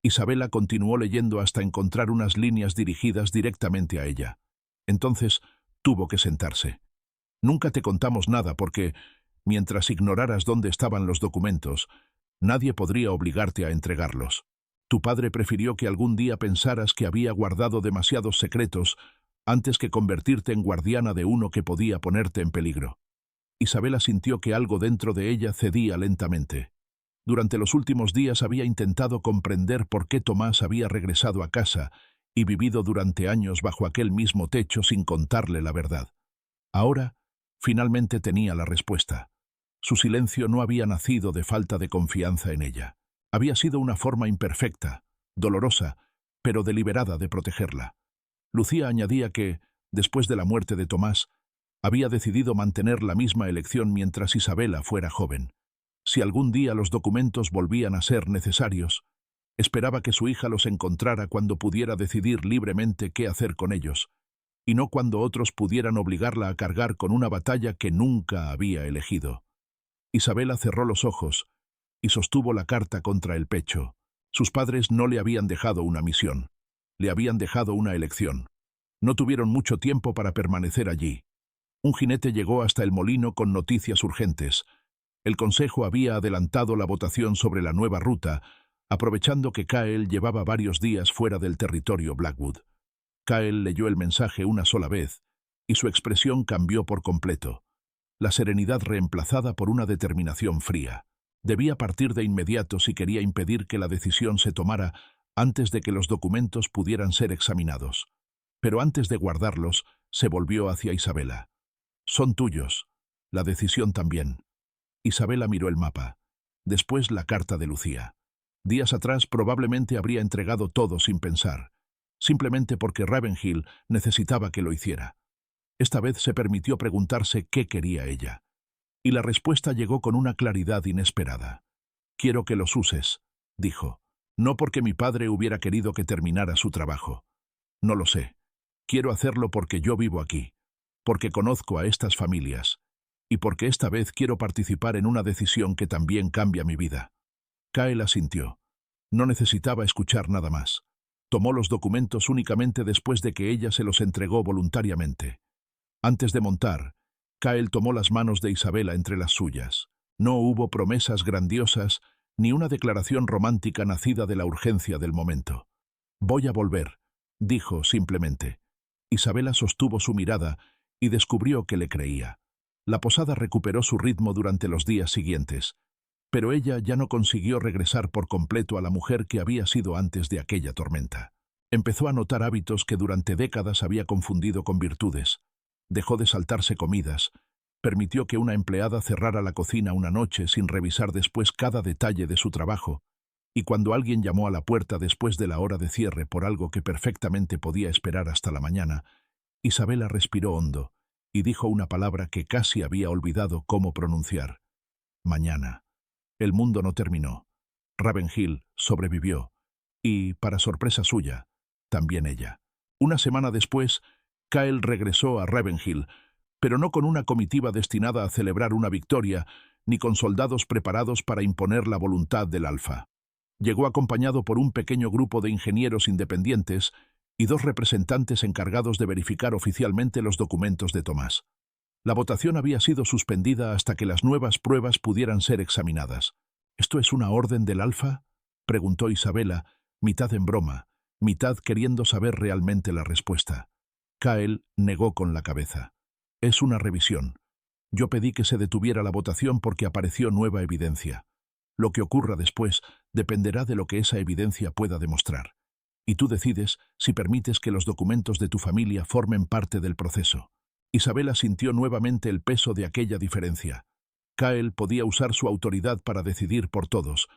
Isabela continuó leyendo hasta encontrar unas líneas dirigidas directamente a ella. Entonces tuvo que sentarse. Nunca te contamos nada porque, mientras ignoraras dónde estaban los documentos, nadie podría obligarte a entregarlos. Tu padre prefirió que algún día pensaras que había guardado demasiados secretos antes que convertirte en guardiana de uno que podía ponerte en peligro. Isabela sintió que algo dentro de ella cedía lentamente. Durante los últimos días había intentado comprender por qué Tomás había regresado a casa y vivido durante años bajo aquel mismo techo sin contarle la verdad. Ahora, finalmente tenía la respuesta. Su silencio no había nacido de falta de confianza en ella. Había sido una forma imperfecta, dolorosa, pero deliberada de protegerla. Lucía añadía que, después de la muerte de Tomás, había decidido mantener la misma elección mientras Isabela fuera joven. Si algún día los documentos volvían a ser necesarios, esperaba que su hija los encontrara cuando pudiera decidir libremente qué hacer con ellos, y no cuando otros pudieran obligarla a cargar con una batalla que nunca había elegido. Isabela cerró los ojos y sostuvo la carta contra el pecho. Sus padres no le habían dejado una misión, le habían dejado una elección. No tuvieron mucho tiempo para permanecer allí. Un jinete llegó hasta el molino con noticias urgentes. El consejo había adelantado la votación sobre la nueva ruta, aprovechando que Kael llevaba varios días fuera del territorio Blackwood. Kael leyó el mensaje una sola vez, y su expresión cambió por completo. La serenidad reemplazada por una determinación fría. Debía partir de inmediato si quería impedir que la decisión se tomara antes de que los documentos pudieran ser examinados. Pero antes de guardarlos, se volvió hacia Isabela. «Son tuyos. La decisión también». Isabela miró el mapa. Después la carta de Lucía. Días atrás probablemente habría entregado todo sin pensar, simplemente porque Ravenhill necesitaba que lo hiciera. Esta vez se permitió preguntarse qué quería ella. Y la respuesta llegó con una claridad inesperada. «Quiero que los uses», dijo. «No porque mi padre hubiera querido que terminara su trabajo. No lo sé. Quiero hacerlo porque yo vivo aquí, porque conozco a estas familias, y porque esta vez quiero participar en una decisión que también cambia mi vida. Kyle asintió. No necesitaba escuchar nada más. Tomó los documentos únicamente después de que ella se los entregó voluntariamente. Antes de montar, Kyle tomó las manos de Isabela entre las suyas. No hubo promesas grandiosas ni una declaración romántica nacida de la urgencia del momento. «Voy a volver», dijo simplemente. Isabela sostuvo su mirada y descubrió que le creía. La posada recuperó su ritmo durante los días siguientes, pero ella ya no consiguió regresar por completo a la mujer que había sido antes de aquella tormenta. Empezó a notar hábitos que durante décadas había confundido con virtudes. Dejó de saltarse comidas, permitió que una empleada cerrara la cocina una noche sin revisar después cada detalle de su trabajo, y cuando alguien llamó a la puerta después de la hora de cierre por algo que perfectamente podía esperar hasta la mañana, Isabela respiró hondo y dijo una palabra que casi había olvidado cómo pronunciar. Mañana. El mundo no terminó. Ravenhill sobrevivió, y, para sorpresa suya, también ella. Una semana después, Kyle regresó a Ravenhill, pero no con una comitiva destinada a celebrar una victoria, ni con soldados preparados para imponer la voluntad del Alfa. Llegó acompañado por un pequeño grupo de ingenieros independientes y 2 representantes encargados de verificar oficialmente los documentos de Tomás. La votación había sido suspendida hasta que las nuevas pruebas pudieran ser examinadas. «¿Esto es una orden del Alfa?», preguntó Isabela, mitad en broma, mitad queriendo saber realmente la respuesta. Kyle negó con la cabeza. «Es una revisión. Yo pedí que se detuviera la votación porque apareció nueva evidencia. Lo que ocurra después dependerá de lo que esa evidencia pueda demostrar. Y tú decides si permites que los documentos de tu familia formen parte del proceso». Isabela sintió nuevamente el peso de aquella diferencia. Kyle podía usar su autoridad para decidir por todos,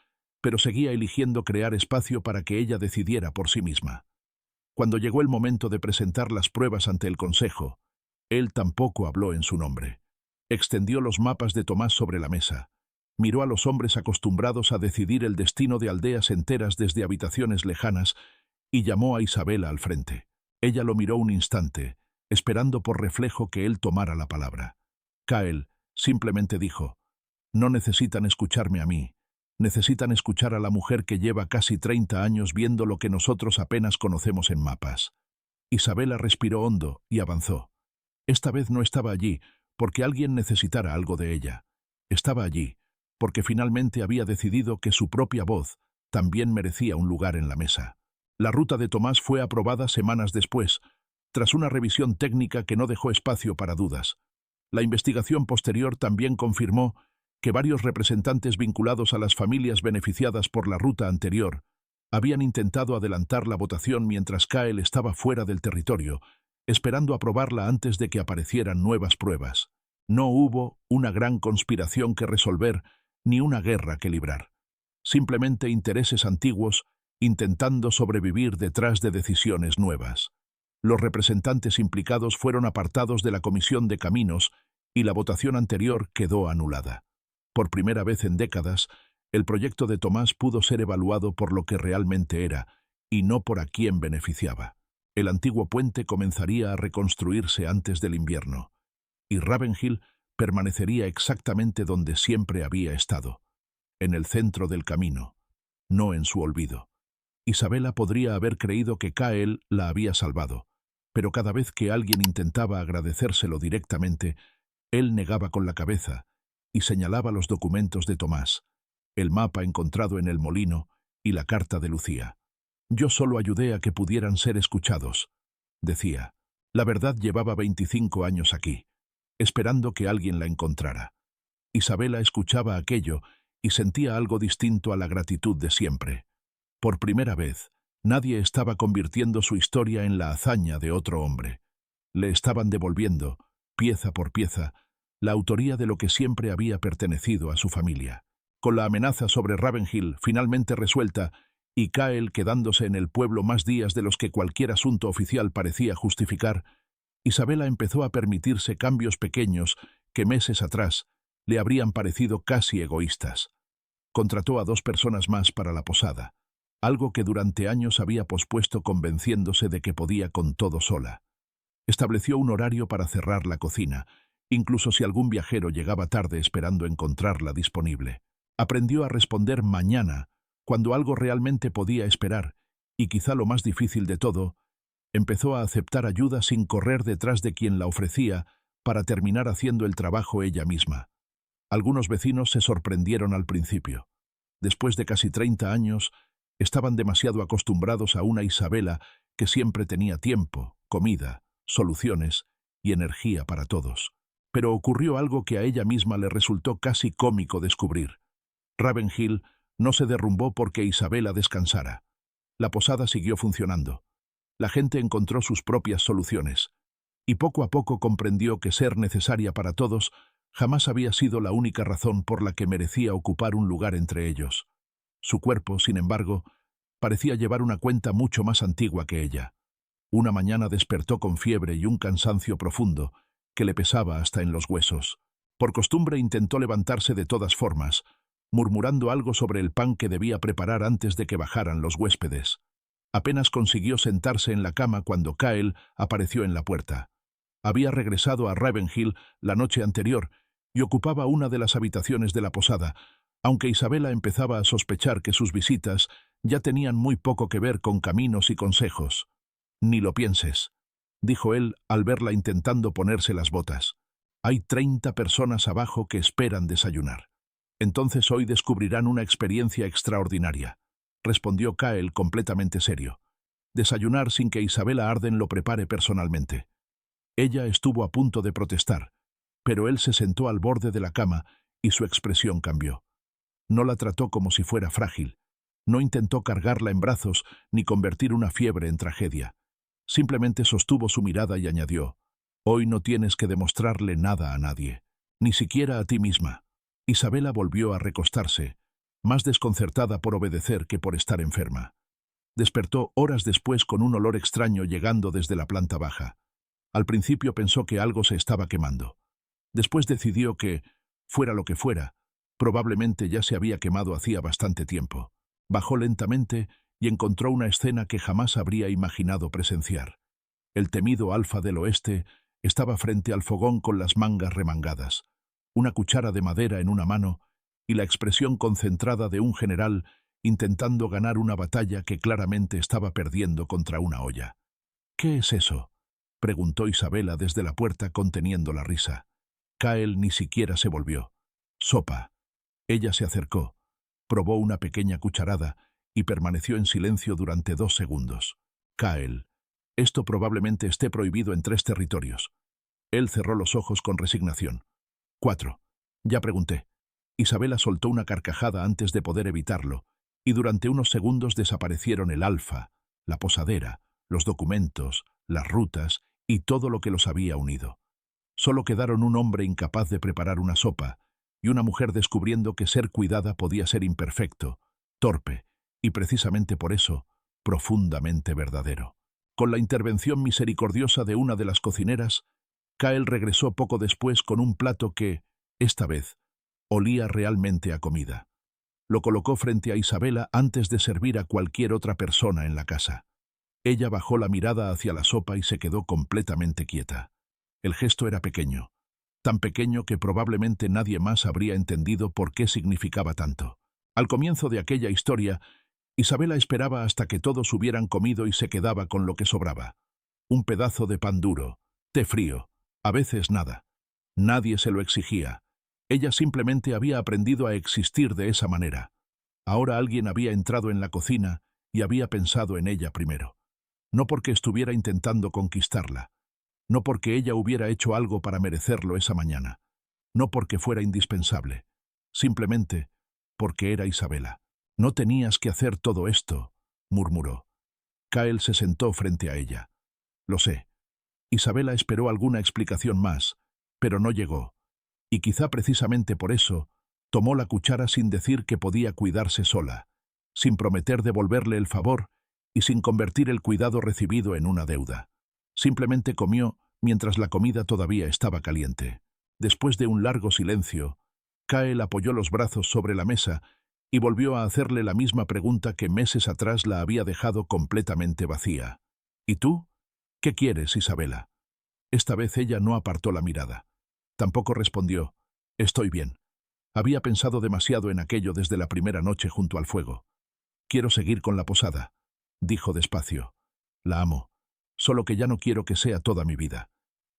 pero seguía eligiendo crear espacio para que ella decidiera por sí misma. Cuando llegó el momento de presentar las pruebas ante el consejo, él tampoco habló en su nombre. Extendió los mapas de Tomás sobre la mesa. Miró a los hombres acostumbrados a decidir el destino de aldeas enteras desde habitaciones lejanas y llamó a Isabela al frente. Ella lo miró un instante, esperando por reflejo que él tomara la palabra. Kyle simplemente dijo: «No necesitan escucharme a mí. Necesitan escuchar a la mujer que lleva casi 30 años viendo lo que nosotros apenas conocemos en mapas». Isabela respiró hondo y avanzó. Esta vez no estaba allí porque alguien necesitara algo de ella. Estaba allí porque finalmente había decidido que su propia voz también merecía un lugar en la mesa. La ruta de Tomás fue aprobada semanas después, tras una revisión técnica que no dejó espacio para dudas. La investigación posterior también confirmó que varios representantes vinculados a las familias beneficiadas por la ruta anterior habían intentado adelantar la votación mientras Kyle estaba fuera del territorio, esperando aprobarla antes de que aparecieran nuevas pruebas. No hubo una gran conspiración que resolver ni una guerra que librar. Simplemente intereses antiguos intentando sobrevivir detrás de decisiones nuevas. Los representantes implicados fueron apartados de la Comisión de Caminos y la votación anterior quedó anulada. Por primera vez en décadas, el proyecto de Tomás pudo ser evaluado por lo que realmente era y no por a quién beneficiaba. El antiguo puente comenzaría a reconstruirse antes del invierno, y Ravenhill permanecería exactamente donde siempre había estado, en el centro del camino, no en su olvido. Isabela podría haber creído que Kyle la había salvado, pero cada vez que alguien intentaba agradecérselo directamente, él negaba con la cabeza y señalaba los documentos de Tomás, el mapa encontrado en el molino y la carta de Lucía. «Yo solo ayudé a que pudieran ser escuchados», decía. La verdad llevaba 25 años aquí, esperando que alguien la encontrara. Isabela escuchaba aquello y sentía algo distinto a la gratitud de siempre. Por primera vez, nadie estaba convirtiendo su historia en la hazaña de otro hombre. Le estaban devolviendo, pieza por pieza, la autoría de lo que siempre había pertenecido a su familia. Con la amenaza sobre Ravenhill finalmente resuelta y Kyle quedándose en el pueblo más días de los que cualquier asunto oficial parecía justificar, Isabela empezó a permitirse cambios pequeños que meses atrás le habrían parecido casi egoístas. Contrató a 2 personas más para la posada, algo que durante años había pospuesto convenciéndose de que podía con todo sola. Estableció un horario para cerrar la cocina incluso si algún viajero llegaba tarde esperando encontrarla disponible. Aprendió a responder mañana, cuando algo realmente podía esperar, y quizá lo más difícil de todo, empezó a aceptar ayuda sin correr detrás de quien la ofrecía para terminar haciendo el trabajo ella misma. Algunos vecinos se sorprendieron al principio. Después de casi 30 años, estaban demasiado acostumbrados a una Isabela que siempre tenía tiempo, comida, soluciones y energía para todos. Pero ocurrió algo que a ella misma le resultó casi cómico descubrir. Ravenhill no se derrumbó porque Isabela descansara. La posada siguió funcionando. La gente encontró sus propias soluciones, y poco a poco comprendió que ser necesaria para todos jamás había sido la única razón por la que merecía ocupar un lugar entre ellos. Su cuerpo, sin embargo, parecía llevar una cuenta mucho más antigua que ella. Una mañana despertó con fiebre y un cansancio profundo que le pesaba hasta en los huesos. Por costumbre intentó levantarse de todas formas, murmurando algo sobre el pan que debía preparar antes de que bajaran los huéspedes. Apenas consiguió sentarse en la cama cuando Kyle apareció en la puerta. Había regresado a Ravenhill la noche anterior y ocupaba una de las habitaciones de la posada, aunque Isabela empezaba a sospechar que sus visitas ya tenían muy poco que ver con caminos y consejos. «Ni lo pienses», dijo él al verla intentando ponerse las botas. «Hay 30 personas abajo que esperan desayunar. Entonces hoy descubrirán una experiencia extraordinaria», respondió Kyle completamente serio. «Desayunar sin que Isabela Arden lo prepare personalmente». Ella estuvo a punto de protestar, pero él se sentó al borde de la cama y su expresión cambió. No la trató como si fuera frágil. No intentó cargarla en brazos ni convertir una fiebre en tragedia. Simplemente sostuvo su mirada y añadió: «Hoy no tienes que demostrarle nada a nadie, ni siquiera a ti misma». Isabela volvió a recostarse, más desconcertada por obedecer que por estar enferma. Despertó horas después con un olor extraño llegando desde la planta baja. Al principio pensó que algo se estaba quemando. Después decidió que, fuera lo que fuera, probablemente ya se había quemado hacía bastante tiempo. Bajó lentamente y encontró una escena que jamás habría imaginado presenciar. El temido Alfa del Oeste estaba frente al fogón con las mangas remangadas, una cuchara de madera en una mano y la expresión concentrada de un general intentando ganar una batalla que claramente estaba perdiendo contra una olla. «¿Qué es eso?», preguntó Isabela desde la puerta conteniendo la risa. Kyle ni siquiera se volvió. «Sopa». Ella se acercó, probó una pequeña cucharada y permaneció en silencio durante 2 segundos. «Kyle, esto probablemente esté prohibido en 3 territorios». Él cerró los ojos con resignación. 4. «Ya pregunté». Isabela soltó una carcajada antes de poder evitarlo, y durante unos segundos desaparecieron el Alfa, la posadera, los documentos, las rutas y todo lo que los había unido. Solo quedaron un hombre incapaz de preparar una sopa y una mujer descubriendo que ser cuidada podía ser imperfecto, torpe y precisamente por eso, profundamente verdadero. Con la intervención misericordiosa de una de las cocineras, Kyle regresó poco después con un plato que, esta vez, olía realmente a comida. Lo colocó frente a Isabela antes de servir a cualquier otra persona en la casa. Ella bajó la mirada hacia la sopa y se quedó completamente quieta. El gesto era pequeño, tan pequeño que probablemente nadie más habría entendido por qué significaba tanto. Al comienzo de aquella historia, Isabela esperaba hasta que todos hubieran comido y se quedaba con lo que sobraba. Un pedazo de pan duro, té frío, a veces nada. Nadie se lo exigía. Ella simplemente había aprendido a existir de esa manera. Ahora alguien había entrado en la cocina y había pensado en ella primero. No porque estuviera intentando conquistarla, no porque ella hubiera hecho algo para merecerlo esa mañana, no porque fuera indispensable, simplemente porque era Isabela. «No tenías que hacer todo esto», murmuró. Kyle se sentó frente a ella. «Lo sé». Isabela esperó alguna explicación más, pero no llegó, y quizá precisamente por eso tomó la cuchara sin decir que podía cuidarse sola, sin prometer devolverle el favor y sin convertir el cuidado recibido en una deuda. Simplemente comió mientras la comida todavía estaba caliente. Después de un largo silencio, Kyle apoyó los brazos sobre la mesa y volvió a hacerle la misma pregunta que meses atrás la había dejado completamente vacía. «¿Y tú? ¿Qué quieres, Isabela?». Esta vez ella no apartó la mirada. Tampoco respondió. Estoy bien. Había pensado demasiado en aquello desde la primera noche junto al fuego. Quiero seguir con la posada, dijo despacio. La amo. Solo que ya no quiero que sea toda mi vida.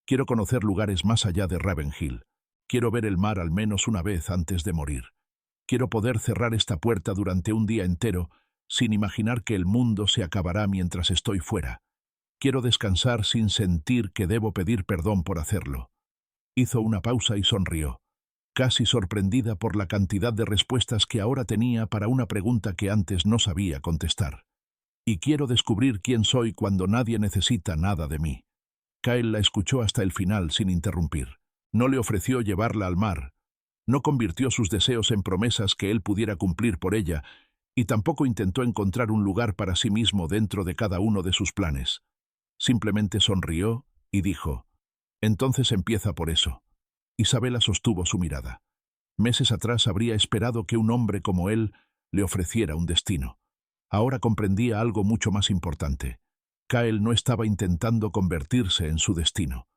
Quiero conocer lugares más allá de Ravenhill. Quiero ver el mar al menos una vez antes de morir. Quiero poder cerrar esta puerta durante un día entero sin imaginar que el mundo se acabará mientras estoy fuera. Quiero descansar sin sentir que debo pedir perdón por hacerlo. Hizo una pausa y sonrió, casi sorprendida por la cantidad de respuestas que ahora tenía para una pregunta que antes no sabía contestar. Y quiero descubrir quién soy cuando nadie necesita nada de mí. Kyle la escuchó hasta el final sin interrumpir. No le ofreció llevarla al mar. No convirtió sus deseos en promesas que él pudiera cumplir por ella, y tampoco intentó encontrar un lugar para sí mismo dentro de cada uno de sus planes. Simplemente sonrió y dijo, «Entonces empieza por eso». Isabela sostuvo su mirada. Meses atrás habría esperado que un hombre como él le ofreciera un destino. Ahora comprendía algo mucho más importante. Kyle no estaba intentando convertirse en su destino.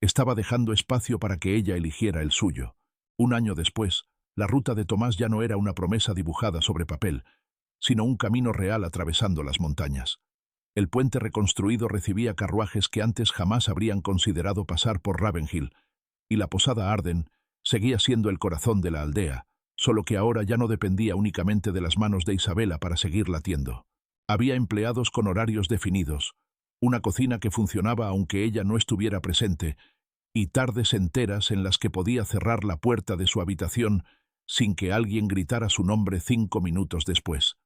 Estaba dejando espacio para que ella eligiera el suyo. Un año después, la ruta de Tomás ya no era una promesa dibujada sobre papel, sino un camino real atravesando las montañas. El puente reconstruido recibía carruajes que antes jamás habrían considerado pasar por Ravenhill, y la posada Arden seguía siendo el corazón de la aldea, solo que ahora ya no dependía únicamente de las manos de Isabela para seguir latiendo. Había empleados con horarios definidos, una cocina que funcionaba aunque ella no estuviera presente, y tardes enteras en las que podía cerrar la puerta de su habitación sin que alguien gritara su nombre 5 minutos después.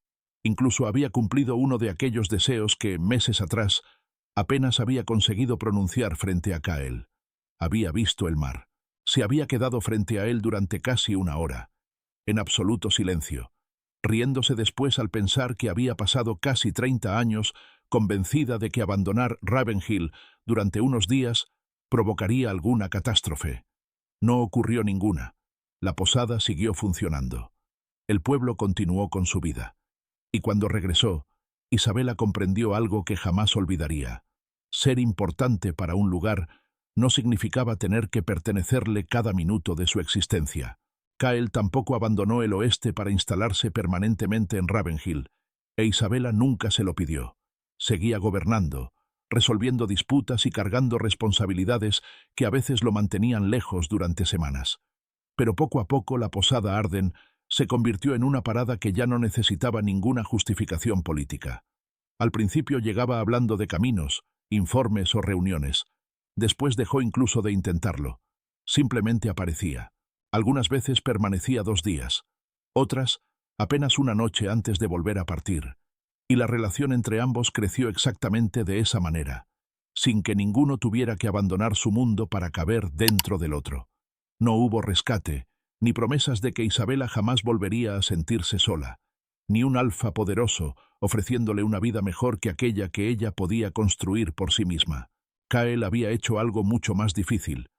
Incluso había cumplido uno de aquellos deseos que, meses atrás, apenas había conseguido pronunciar frente a Kyle. Había visto el mar. Se había quedado frente a él durante casi una hora, en absoluto silencio, riéndose después al pensar que había pasado casi 30 años convencida de que abandonar Ravenhill durante unos días provocaría alguna catástrofe. No ocurrió ninguna. La posada siguió funcionando. El pueblo continuó con su vida. Y cuando regresó, Isabela comprendió algo que jamás olvidaría. Ser importante para un lugar no significaba tener que pertenecerle cada minuto de su existencia. Kyle tampoco abandonó el oeste para instalarse permanentemente en Ravenhill, e Isabela nunca se lo pidió. Seguía gobernando, resolviendo disputas y cargando responsabilidades que a veces lo mantenían lejos durante semanas. Pero poco a poco la posada Arden se convirtió en una parada que ya no necesitaba ninguna justificación política. Al principio llegaba hablando de caminos, informes o reuniones. Después dejó incluso de intentarlo. Simplemente aparecía. Algunas veces permanecía 2 días. Otras, apenas una noche antes de volver a partir. Y la relación entre ambos creció exactamente de esa manera, sin que ninguno tuviera que abandonar su mundo para caber dentro del otro. No hubo rescate, ni promesas de que Isabela jamás volvería a sentirse sola, ni un alfa poderoso ofreciéndole una vida mejor que aquella que ella podía construir por sí misma. Kyle había hecho algo mucho más difícil.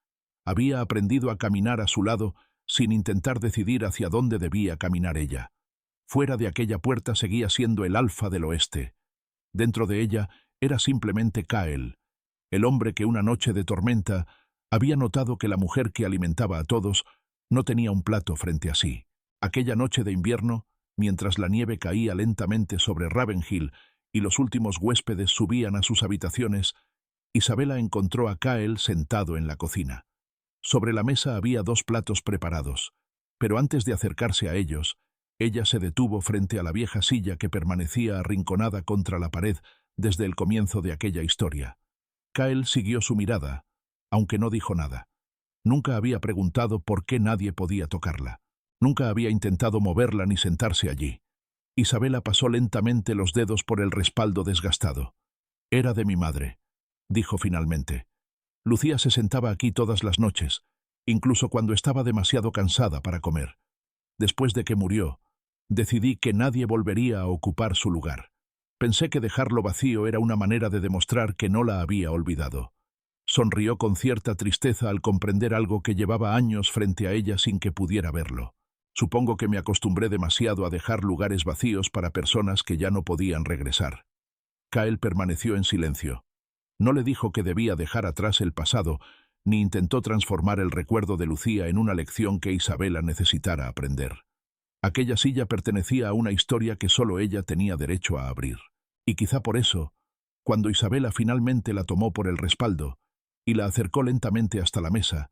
Había aprendido a caminar a su lado sin intentar decidir hacia dónde debía caminar ella. Fuera de aquella puerta seguía siendo el alfa del oeste. Dentro de ella era simplemente Kyle, el hombre que una noche de tormenta había notado que la mujer que alimentaba a todos no tenía un plato frente a sí. Aquella noche de invierno, mientras la nieve caía lentamente sobre Ravenhill y los últimos huéspedes subían a sus habitaciones, Isabela encontró a Kyle sentado en la cocina. Sobre la mesa había 2 platos preparados, pero antes de acercarse a ellos, ella se detuvo frente a la vieja silla que permanecía arrinconada contra la pared desde el comienzo de aquella historia. Kyle siguió su mirada, aunque no dijo nada. Nunca había preguntado por qué nadie podía tocarla. Nunca había intentado moverla ni sentarse allí. Isabela pasó lentamente los dedos por el respaldo desgastado. «Era de mi madre», dijo finalmente. «Lucía se sentaba aquí todas las noches, incluso cuando estaba demasiado cansada para comer. Después de que murió, decidí que nadie volvería a ocupar su lugar. Pensé que dejarlo vacío era una manera de demostrar que no la había olvidado». Sonrió con cierta tristeza al comprender algo que llevaba años frente a ella sin que pudiera verlo. «Supongo que me acostumbré demasiado a dejar lugares vacíos para personas que ya no podían regresar». Kyle permaneció en silencio. No le dijo que debía dejar atrás el pasado, ni intentó transformar el recuerdo de Lucía en una lección que Isabela necesitara aprender. Aquella silla pertenecía a una historia que solo ella tenía derecho a abrir. Y quizá por eso, cuando Isabela finalmente la tomó por el respaldo y la acercó lentamente hasta la mesa,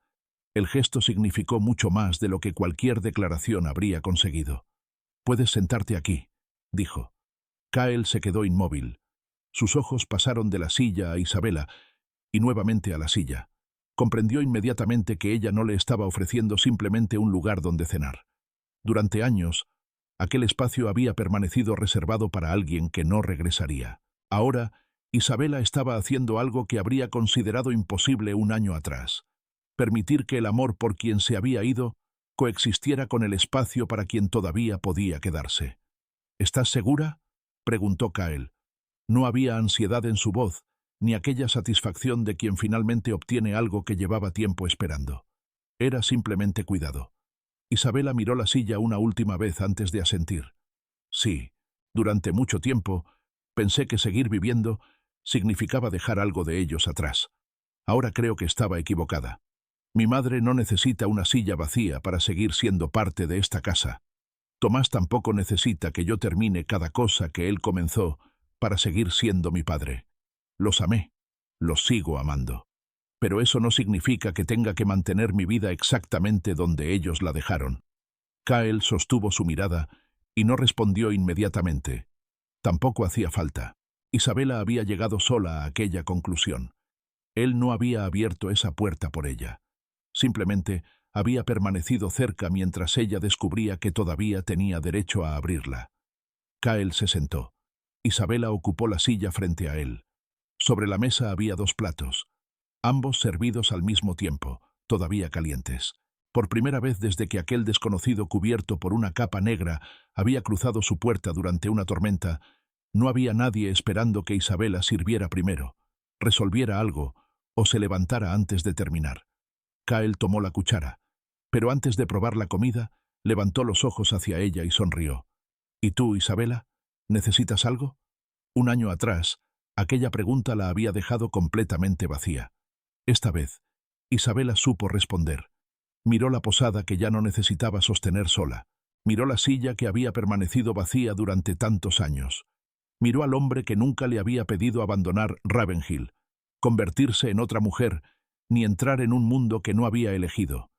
el gesto significó mucho más de lo que cualquier declaración habría conseguido. «Puedes sentarte aquí», dijo. Kael se quedó inmóvil. Sus ojos pasaron de la silla a Isabela y nuevamente a la silla. Comprendió inmediatamente que ella no le estaba ofreciendo simplemente un lugar donde cenar. Durante años, aquel espacio había permanecido reservado para alguien que no regresaría. Ahora, Isabela estaba haciendo algo que habría considerado imposible un año atrás: permitir que el amor por quien se había ido coexistiera con el espacio para quien todavía podía quedarse. «¿Estás segura?», preguntó Kael. No había ansiedad en su voz, ni aquella satisfacción de quien finalmente obtiene algo que llevaba tiempo esperando. Era simplemente cuidado. Isabela miró la silla una última vez antes de asentir. «Sí, durante mucho tiempo pensé que seguir viviendo significaba dejar algo de ellos atrás. Ahora creo que estaba equivocada. Mi madre no necesita una silla vacía para seguir siendo parte de esta casa. Tomás tampoco necesita que yo termine cada cosa que él comenzó para seguir siendo mi padre. Los amé, los sigo amando. Pero eso no significa que tenga que mantener mi vida exactamente donde ellos la dejaron». Kael sostuvo su mirada y no respondió inmediatamente. Tampoco hacía falta. Isabela había llegado sola a aquella conclusión. Él no había abierto esa puerta por ella. Simplemente había permanecido cerca mientras ella descubría que todavía tenía derecho a abrirla. Kael se sentó. Isabela ocupó la silla frente a él. Sobre la mesa había 2 platos, ambos servidos al mismo tiempo, todavía calientes. Por primera vez desde que aquel desconocido cubierto por una capa negra había cruzado su puerta durante una tormenta, no había nadie esperando que Isabela sirviera primero, resolviera algo o se levantara antes de terminar. Kael tomó la cuchara, pero antes de probar la comida, levantó los ojos hacia ella y sonrió. «¿Y tú, Isabela? ¿Necesitas algo?». Un año atrás, aquella pregunta la había dejado completamente vacía. Esta vez, Isabela supo responder. Miró la posada que ya no necesitaba sostener sola. Miró la silla que había permanecido vacía durante tantos años. Miró al hombre que nunca le había pedido abandonar Ravenhill, convertirse en otra mujer, ni entrar en un mundo que no había elegido.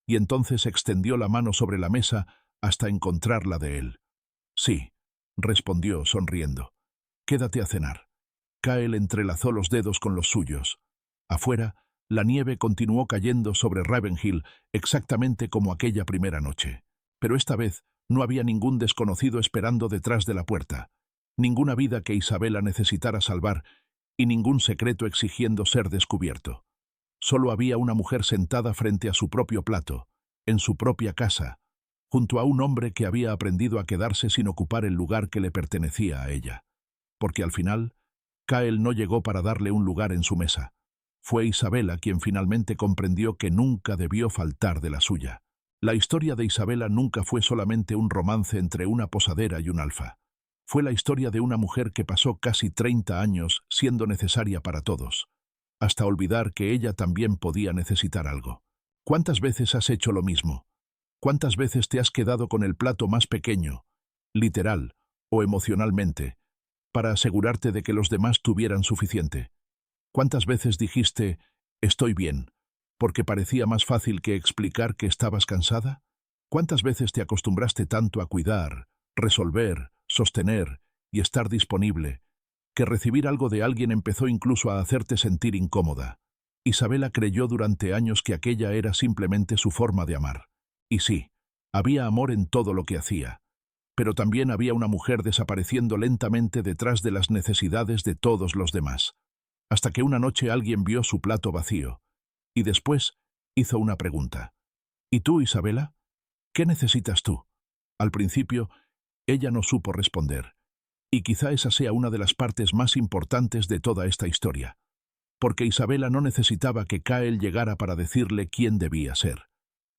Y entonces extendió la mano sobre la mesa hasta encontrar la de él. «Sí», respondió sonriendo. «Quédate a cenar». Kael entrelazó los dedos con los suyos. Afuera, la nieve continuó cayendo sobre Ravenhill exactamente como aquella primera noche. Pero esta vez no había ningún desconocido esperando detrás de la puerta, ninguna vida que Isabela necesitara salvar y ningún secreto exigiendo ser descubierto. Solo había una mujer sentada frente a su propio plato, en su propia casa, junto a un hombre que había aprendido a quedarse sin ocupar el lugar que le pertenecía a ella. Porque al final, Kael no llegó para darle un lugar en su mesa. Fue Isabela quien finalmente comprendió que nunca debió faltar de la suya. La historia de Isabela nunca fue solamente un romance entre una posadera y un alfa. Fue la historia de una mujer que pasó casi 30 años siendo necesaria para todos, hasta olvidar que ella también podía necesitar algo. ¿Cuántas veces has hecho lo mismo? ¿Cuántas veces te has quedado con el plato más pequeño, literal o emocionalmente, para asegurarte de que los demás tuvieran suficiente? ¿Cuántas veces dijiste, «estoy bien», porque parecía más fácil que explicar que estabas cansada? ¿Cuántas veces te acostumbraste tanto a cuidar, resolver, sostener y estar disponible, que recibir algo de alguien empezó incluso a hacerte sentir incómoda? Isabela creyó durante años que aquella era simplemente su forma de amar. Y sí, había amor en todo lo que hacía, pero también había una mujer desapareciendo lentamente detrás de las necesidades de todos los demás. Hasta que una noche alguien vio su plato vacío, y después hizo una pregunta. «¿Y tú, Isabela? ¿Qué necesitas tú?». Al principio, ella no supo responder, y quizá esa sea una de las partes más importantes de toda esta historia, porque Isabela no necesitaba que Kael llegara para decirle quién debía ser.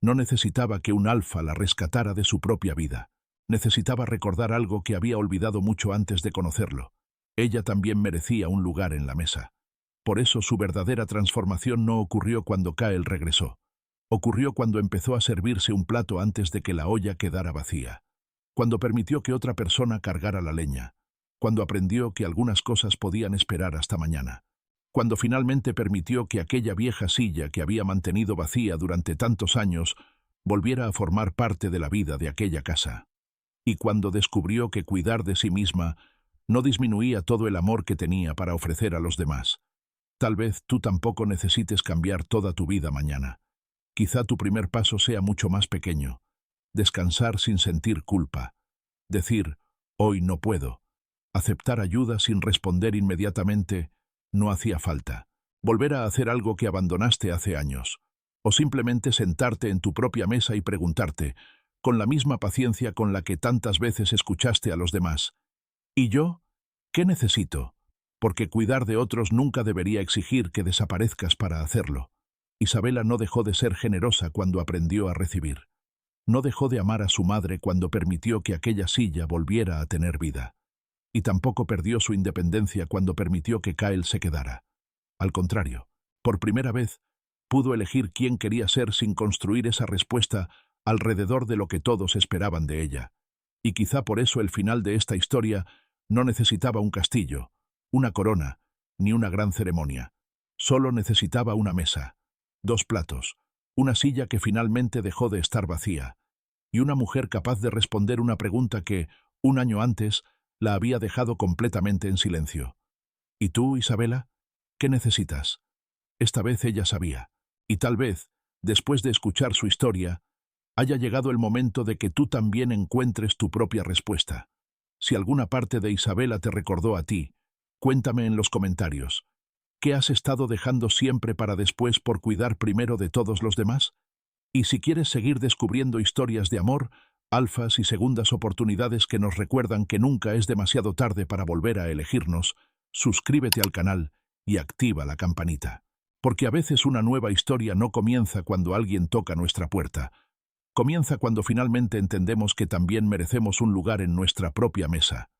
No necesitaba que un alfa la rescatara de su propia vida. Necesitaba recordar algo que había olvidado mucho antes de conocerlo. Ella también merecía un lugar en la mesa. Por eso su verdadera transformación no ocurrió cuando Kael regresó. Ocurrió cuando empezó a servirse un plato antes de que la olla quedara vacía. Cuando permitió que otra persona cargara la leña. Cuando aprendió que algunas cosas podían esperar hasta mañana. Cuando finalmente permitió que aquella vieja silla que había mantenido vacía durante tantos años volviera a formar parte de la vida de aquella casa. Y cuando descubrió que cuidar de sí misma no disminuía todo el amor que tenía para ofrecer a los demás. Tal vez tú tampoco necesites cambiar toda tu vida mañana. Quizá tu primer paso sea mucho más pequeño. Descansar sin sentir culpa. Decir, hoy no puedo. Aceptar ayuda sin responder inmediatamente, no hacía falta. Volver a hacer algo que abandonaste hace años. O simplemente sentarte en tu propia mesa y preguntarte, con la misma paciencia con la que tantas veces escuchaste a los demás, ¿y yo? ¿Qué necesito? Porque cuidar de otros nunca debería exigir que desaparezcas para hacerlo. Isabela no dejó de ser generosa cuando aprendió a recibir. No dejó de amar a su madre cuando permitió que aquella silla volviera a tener vida. Y tampoco perdió su independencia cuando permitió que Kael se quedara. Al contrario, por primera vez, pudo elegir quién quería ser sin construir esa respuesta alrededor de lo que todos esperaban de ella. Y quizá por eso el final de esta historia no necesitaba un castillo, una corona, ni una gran ceremonia. Solo necesitaba una mesa, 2 platos, una silla que finalmente dejó de estar vacía, y una mujer capaz de responder una pregunta que, un año antes, la había dejado completamente en silencio. ¿Y tú, Isabela? ¿Qué necesitas? Esta vez ella sabía, y tal vez, después de escuchar su historia, haya llegado el momento de que tú también encuentres tu propia respuesta. Si alguna parte de Isabela te recordó a ti, cuéntame en los comentarios. ¿Qué has estado dejando siempre para después por cuidar primero de todos los demás? Y si quieres seguir descubriendo historias de amor, alfas y segundas oportunidades que nos recuerdan que nunca es demasiado tarde para volver a elegirnos, suscríbete al canal y activa la campanita. Porque a veces una nueva historia no comienza cuando alguien toca nuestra puerta. Comienza cuando finalmente entendemos que también merecemos un lugar en nuestra propia mesa.